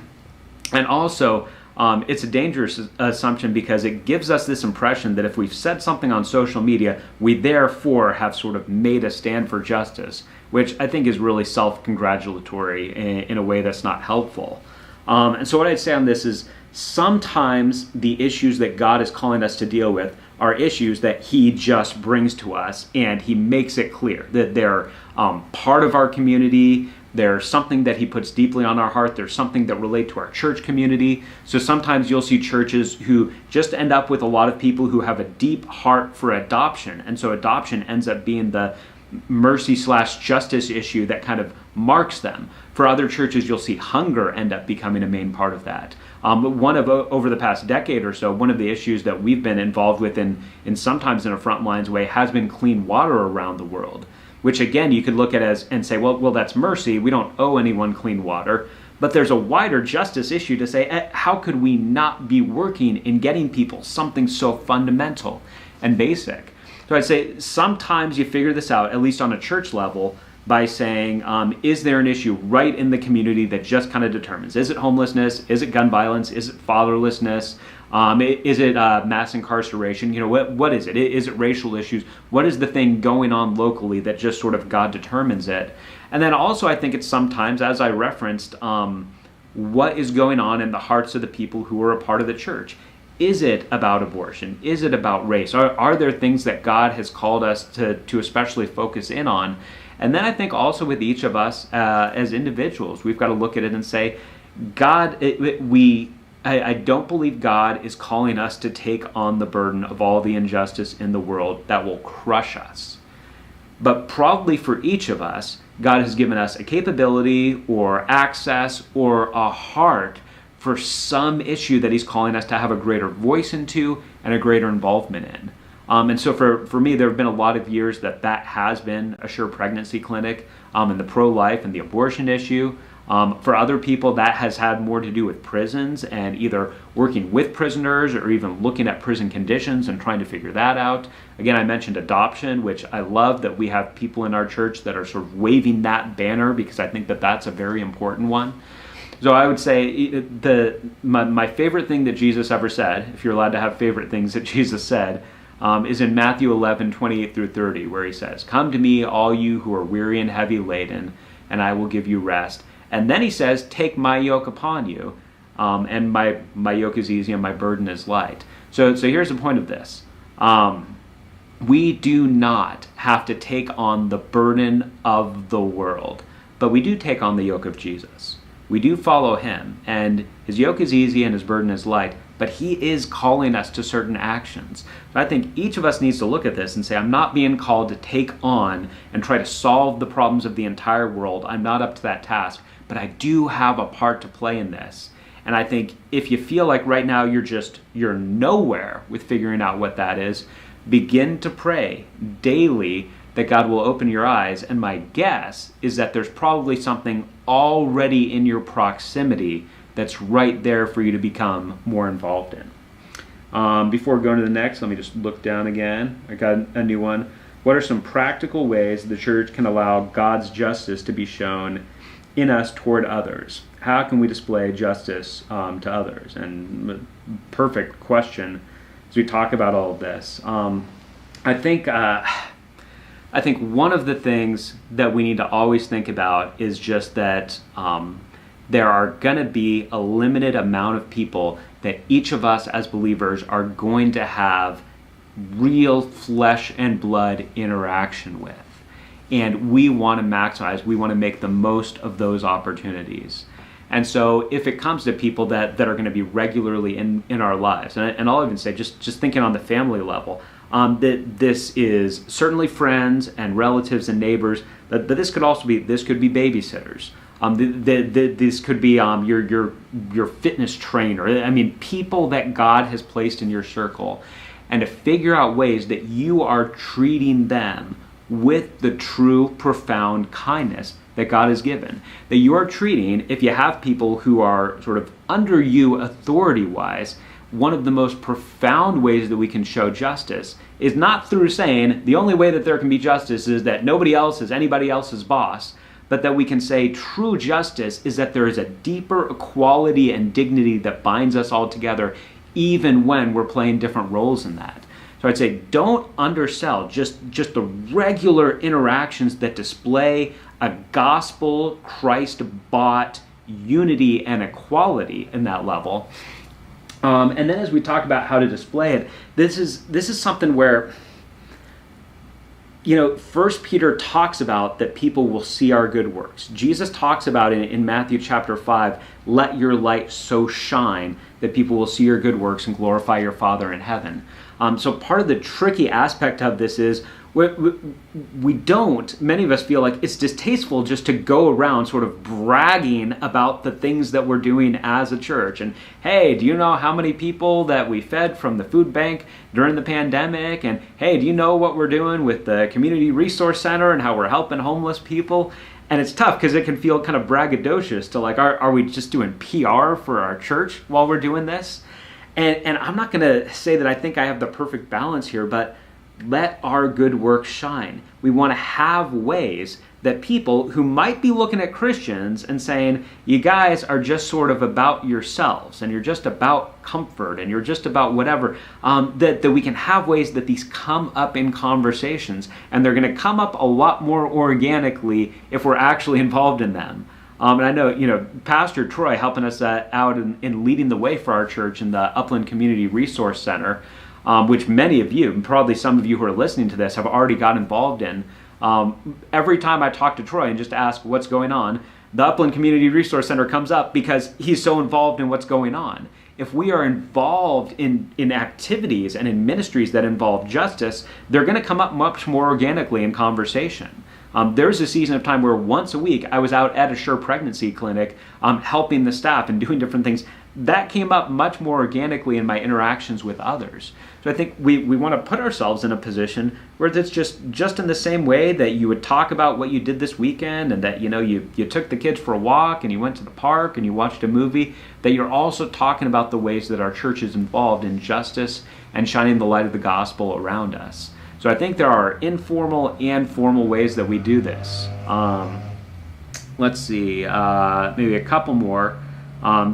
And also, it's a dangerous assumption because it gives us this impression that if we've said something on social media, we therefore have sort of made a stand for justice, which I think is really self-congratulatory in a way that's not helpful. And so what I'd say on this is sometimes the issues that God is calling us to deal with are issues that he just brings to us, and he makes it clear that they're part of our community. There's something that he puts deeply on our heart. There's something that relate to our church community. So sometimes you'll see churches who just end up with a lot of people who have a deep heart for adoption. And so adoption ends up being the mercy/justice issue that kind of marks them. For other churches, you'll see hunger end up becoming a main part of that. Over the past decade or so, one of the issues that we've been involved with in sometimes in a front lines way has been clean water around the world. which again you could look at as and say, well, that's mercy. We don't owe anyone clean water. But there's a wider justice issue to say, how could we not be working in getting people something so fundamental and basic? So I'd say sometimes you figure this out, at least on a church level, by saying, is there an issue right in the community that just kind of determines? Is it homelessness? Is it gun violence? Is it fatherlessness? Is it mass incarceration? What is it? Is it racial issues? What is the thing going on locally that just sort of God determines it? And then also I think it's sometimes, as I referenced, what is going on in the hearts of the people who are a part of the church? Is it about abortion? Is it about race? Are there things that God has called us to especially focus in on? And then I think also with each of us as individuals, we've got to look at it and say, God, I don't believe God is calling us to take on the burden of all the injustice in the world that will crush us. But probably for each of us, God has given us a capability or access or a heart for some issue that he's calling us to have a greater voice into and a greater involvement in. And so for me, there have been a lot of years that has been a Sure Pregnancy Clinic and the pro-life and the abortion issue. For other people, that has had more to do with prisons and either working with prisoners or even looking at prison conditions and trying to figure that out. Again, I mentioned adoption, which I love that we have people in our church that are sort of waving that banner because I think that that's a very important one. So I would say my favorite thing that Jesus ever said, if you're allowed to have favorite things that Jesus said, is in Matthew 11:28-30, where he says, "Come to me, all you who are weary and heavy laden, and I will give you rest." And then he says, "Take my yoke upon you, and my yoke is easy and my burden is light." So here's the point of this. We do not have to take on the burden of the world, but we do take on the yoke of Jesus. We do follow him, and his yoke is easy and his burden is light, but he is calling us to certain actions. So I think each of us needs to look at this and say, I'm not being called to take on and try to solve the problems of the entire world. I'm not up to that task, but I do have a part to play in this. And I think if you feel like right now you're nowhere with figuring out what that is, begin to pray daily that God will open your eyes. And my guess is that there's probably something already in your proximity that's right there for you to become more involved in. Before going to the next, let me just look down again. I got a new one. What are some practical ways the church can allow God's justice to be shown in us toward others? How can we display justice to others? And perfect question as we talk about all of this. I think one of the things that we need to always think about is just that there are going to be a limited amount of people that each of us as believers are going to have real flesh and blood interaction with. And we want to maximize, we want to make the most of those opportunities. And so if it comes to people that are going to be regularly in our lives, and I'll even say just thinking on the family level, that this is certainly friends and relatives and neighbors, but this could be babysitters. This could be your fitness trainer. I mean, people that God has placed in your circle, and to figure out ways that you are treating them with the true, profound kindness that God has given. That you are treating, if you have people who are sort of under you authority-wise, one of the most profound ways that we can show justice is not through saying the only way that there can be justice is that nobody else is anybody else's boss, but that we can say true justice is that there is a deeper equality and dignity that binds us all together, even when we're playing different roles in that. So I'd say don't undersell just the regular interactions that display a gospel Christ-bought unity and equality in that level. And then as we talk about how to display it, this is something where, First Peter talks about that people will see our good works. Jesus talks about it in Matthew chapter 5, let your light so shine that people will see your good works and glorify your Father in heaven. So part of the tricky aspect of this is we don't, many of us feel like it's distasteful just to go around sort of bragging about the things that we're doing as a church. And hey, do you know how many people that we fed from the food bank during the pandemic? And hey, do you know what we're doing with the community resource center and how we're helping homeless people? And it's tough because it can feel kind of braggadocious to like, are we just doing PR for our church while we're doing this? And I'm not going to say that I think I have the perfect balance here, but let our good work shine. We want to have ways that people who might be looking at Christians and saying, you guys are just sort of about yourselves and you're just about comfort and you're just about whatever, that we can have ways that these come up in conversations, and they're going to come up a lot more organically if we're actually involved in them. And I know, Pastor Troy helping us out in leading the way for our church in the Upland Community Resource Center, which many of you, and probably some of you who are listening to this, have already got involved in. Every time I talk to Troy and just ask what's going on, the Upland Community Resource Center comes up because he's so involved in what's going on. If we are involved in activities and in ministries that involve justice, they're going to come up much more organically in conversation. There's a season of time where once a week I was out at a Sure Pregnancy clinic helping the staff and doing different things. That came up much more organically in my interactions with others. So I think we want to put ourselves in a position where it's just in the same way that you would talk about what you did this weekend, and that you took the kids for a walk and you went to the park and you watched a movie, that you're also talking about the ways that our church is involved in justice and shining the light of the gospel around us. So I think there are informal and formal ways that we do this. Let's see, maybe a couple more.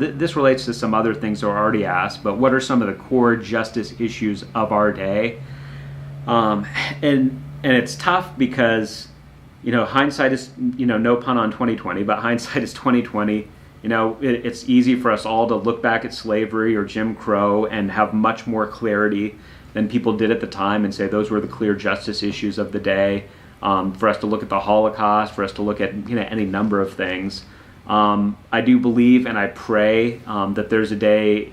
This relates to some other things that were already asked, but what are some of the core justice issues of our day? And it's tough because, hindsight is, no pun on 2020, but hindsight is 2020. It's easy for us all to look back at slavery or Jim Crow and have much more clarity than people did at the time and say those were the clear justice issues of the day. For us to look at the Holocaust, for us to look at any number of things. I do believe and I pray that there's a day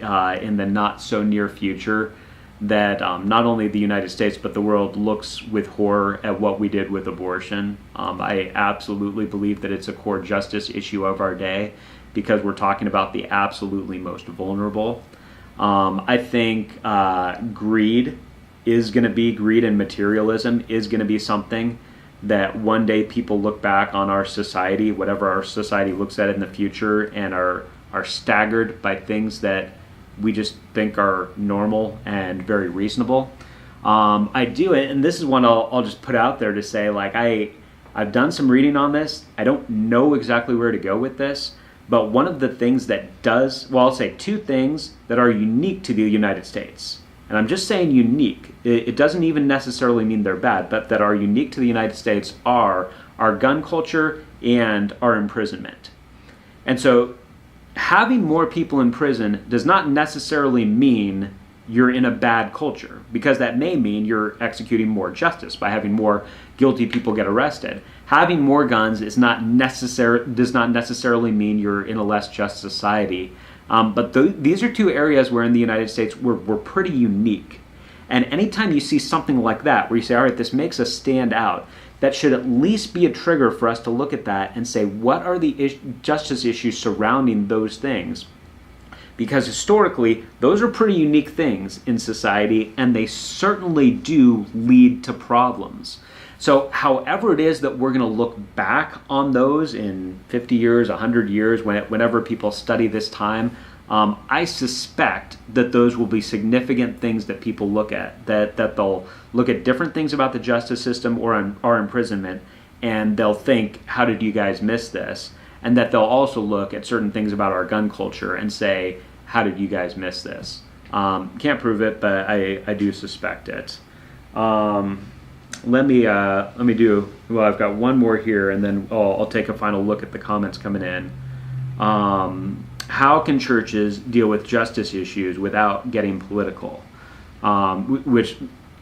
in the not so near future that not only the United States but the world looks with horror at what we did with abortion. I absolutely believe that it's a core justice issue of our day because we're talking about the absolutely most vulnerable. I think greed and materialism is going to be something that one day people look back on our society, whatever our society looks at in the future, and are staggered by things that we just think are normal and very reasonable. I do it, and this is one I'll just put out there to say, like, I've done some reading on this. I don't know exactly where to go with this, but one of the things that I'll say two things that are unique to the United States. And I'm just saying unique. It doesn't even necessarily mean they're bad, but that are unique to the United States are our gun culture and our imprisonment. And so having more people in prison does not necessarily mean you're in a bad culture, because that may mean you're executing more justice by having more guilty people get arrested. Having more guns does not necessarily mean you're in a less just society. But these are two areas where in the United States we're pretty unique. And anytime you see something like that, where you say, all right, this makes us stand out, that should at least be a trigger for us to look at that and say, what are the justice issues surrounding those things? Because historically, those are pretty unique things in society, and they certainly do lead to problems. So however it is that we're going to look back on those in 50 years, 100 years, whenever people study this time, I suspect that those will be significant things that people look at, that they'll look at different things about the justice system or our imprisonment, and they'll think, how did you guys miss this? And that they'll also look at certain things about our gun culture and say, how did you guys miss this? Can't prove it, but I do suspect it. Let me do, well, I've got one more here, and then I'll take a final look at the comments coming in. How can churches deal with justice issues without getting political? Which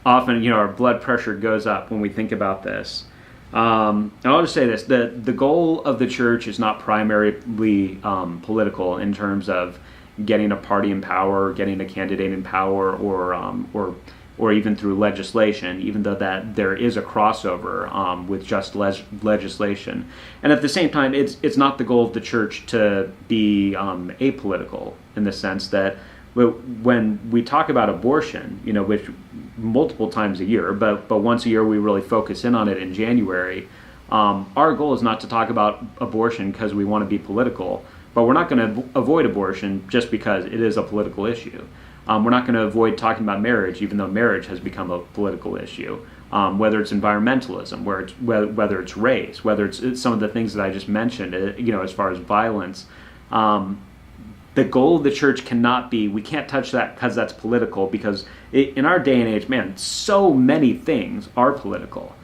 often, our blood pressure goes up when we think about this. And I'll just say this, the goal of the church is not primarily political in terms of getting a party in power, getting a candidate in power, or or even through legislation, even though that there is a crossover with just legislation. And at the same time, it's not the goal of the church to be apolitical, in the sense that when we talk about abortion, which multiple times a year, but once a year we really focus in on it in January, our goal is not to talk about abortion because we want to be political, but we're not going to avoid abortion just because it is a political issue. We're not going to avoid talking about marriage, even though marriage has become a political issue. Whether it's environmentalism, whether it's race, whether it's some of the things that I just mentioned, as far as violence. The goal of the church cannot be, we can't touch that because that's political, because in our day and age, man, so many things are political.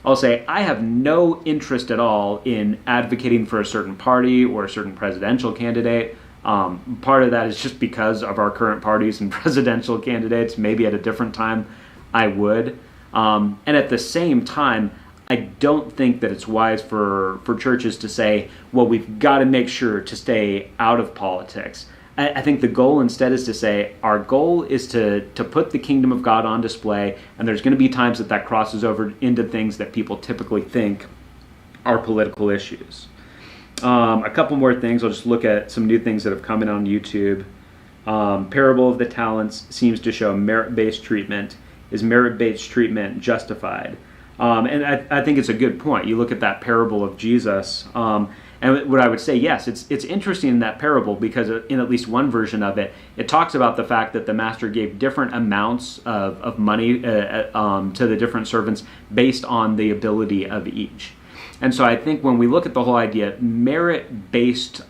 I'll say I have no interest at all in advocating for a certain party or a certain presidential candidate. Part of that is just because of our current parties and presidential candidates. Maybe at a different time I would. And at the same time, I don't think that it's wise for churches to say, well, we've got to make sure to stay out of politics. I think the goal instead is to say, our goal is to put the kingdom of God on display, and there's going to be times that crosses over into things that people typically think are political issues. A couple more things. I'll just look at some new things that have come in on YouTube. Parable of the Talents seems to show merit-based treatment. Is merit-based treatment justified? And I think it's a good point. You look at that parable of Jesus, and what I would say, yes, it's interesting in that parable because in at least one version of it, it talks about the fact that the master gave different amounts of money to the different servants based on the ability of each. And so I think when we look at the whole idea, merit-based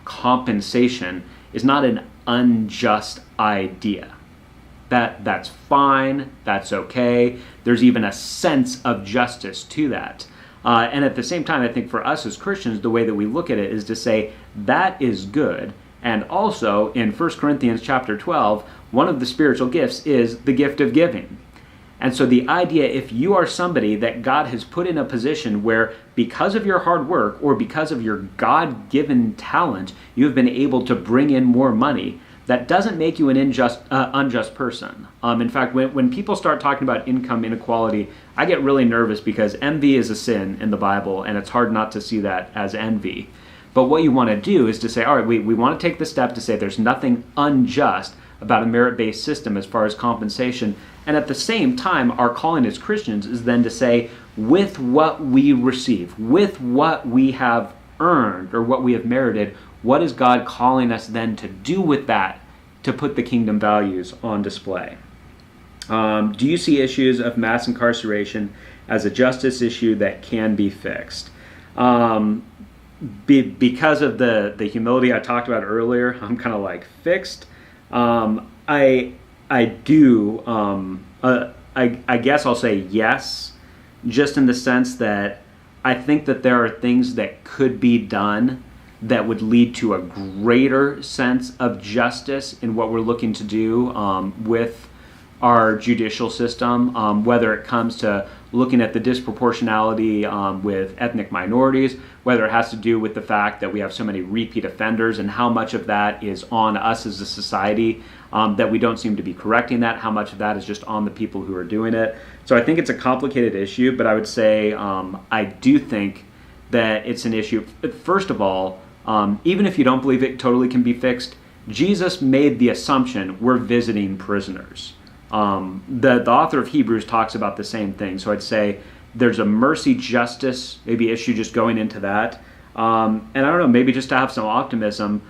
compensation is not an unjust idea. That's fine, that's okay. There's even a sense of justice to that. And at the same time, I think for us as Christians, the way that we look at it is to say that is good. And also in 1 Corinthians chapter 12, one of the spiritual gifts is the gift of giving. And so the idea, if you are somebody that God has put in a position where because of your hard work or because of your God-given talent, you have been able to bring in more money, that doesn't make you an unjust person. In fact, when people start talking about income inequality, I get really nervous because envy is a sin in the Bible, and it's hard not to see that as envy. But what you want to do is to say, all right, we want to take the step to say there's nothing unjust about a merit-based system as far as compensation. And at the same time, our calling as Christians is then to say, with what we receive, with what we have earned or what we have merited, what is God calling us then to do with that to put the kingdom values on display? Do you see issues of mass incarceration as a justice issue that can be fixed? Because of the humility I talked about earlier, I'm kind of like fixed. I guess I'll say yes, just in the sense that I think that there are things that could be done that would lead to a greater sense of justice in what we're looking to do with our judicial system, whether it comes to looking at the disproportionality with ethnic minorities, whether it has to do with the fact that we have so many repeat offenders and how much of that is on us as a society, that we don't seem to be correcting that, how much of that is just on the people who are doing it. So I think it's a complicated issue, but I would say I do think that it's an issue. First of all, even if you don't believe it totally can be fixed, Jesus made the assumption we're visiting prisoners. The author of Hebrews talks about the same thing. So I'd say there's a mercy justice maybe issue just going into that. And I don't know, maybe just to have some optimism,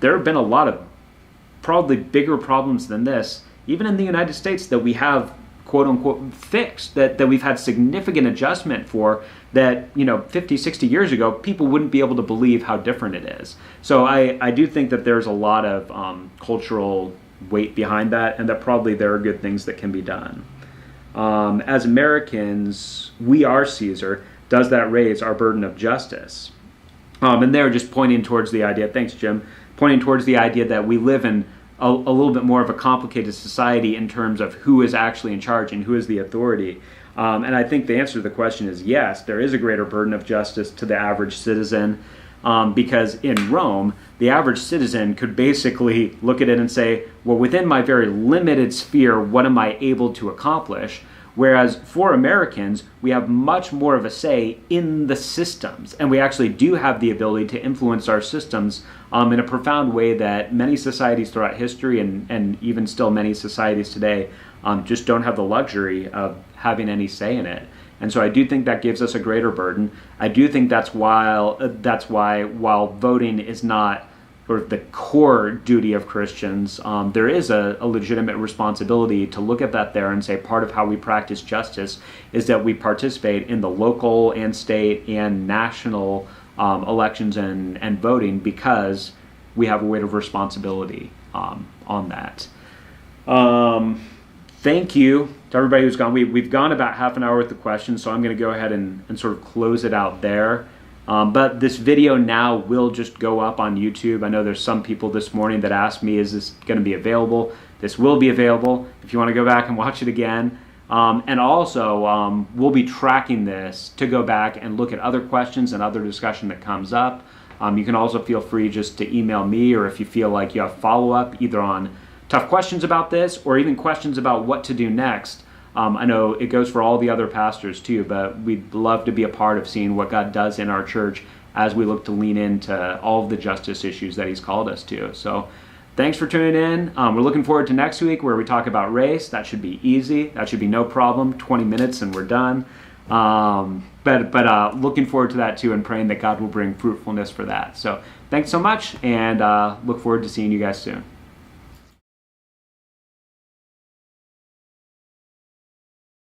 there have been a lot of probably bigger problems than this, even in the United States, that we have quote unquote fixed, that we've had significant adjustment for, that 50, 60 years ago people wouldn't be able to believe how different it is. So I do think that there's a lot of cultural weight behind that, and that probably there are good things that can be done. As Americans, we are Caesar. Does that raise our burden of justice? And they're just pointing towards the idea, thanks Jim, pointing towards the idea that we live in a little bit more of a complicated society in terms of who is actually in charge and who is the authority. And I think the answer to the question is yes, there is a greater burden of justice to the average citizen. because in Rome, the average citizen could basically look at it and say, well, within my very limited sphere, what am I able to accomplish? Whereas for Americans, we have much more of a say in the systems, and we actually do have the ability to influence our systems in a profound way that many societies throughout history and even still many societies today just don't have the luxury of having any say in it. And so I do think that gives us a greater burden. I do think that's why while voting is not sort of the core duty of Christians, there is a legitimate responsibility to look at that there and say part of how we practice justice is that we participate in the local and state and national elections and voting, because we have a weight of responsibility on that. Thank you to everybody who's gone. We've gone about half an hour with the questions, so I'm going to go ahead and sort of close it out there. But this video now will just go up on YouTube. I know there's some people this morning that asked me, is this going to be available? This will be available if you want to go back and watch it again. And also, we'll be tracking this to go back and look at other questions and other discussion that comes up. You can also feel free just to email me, or if you feel like you have follow-up either on tough questions about this or even questions about what to do next. I know it goes for all the other pastors too, but we'd love to be a part of seeing what God does in our church as we look to lean into all of the justice issues that He's called us to. So thanks for tuning in. We're looking forward to next week where we talk about race. That should be easy. That should be no problem. 20 minutes and we're done. But looking forward to that too, and praying that God will bring fruitfulness for that. So thanks so much, and look forward to seeing you guys soon.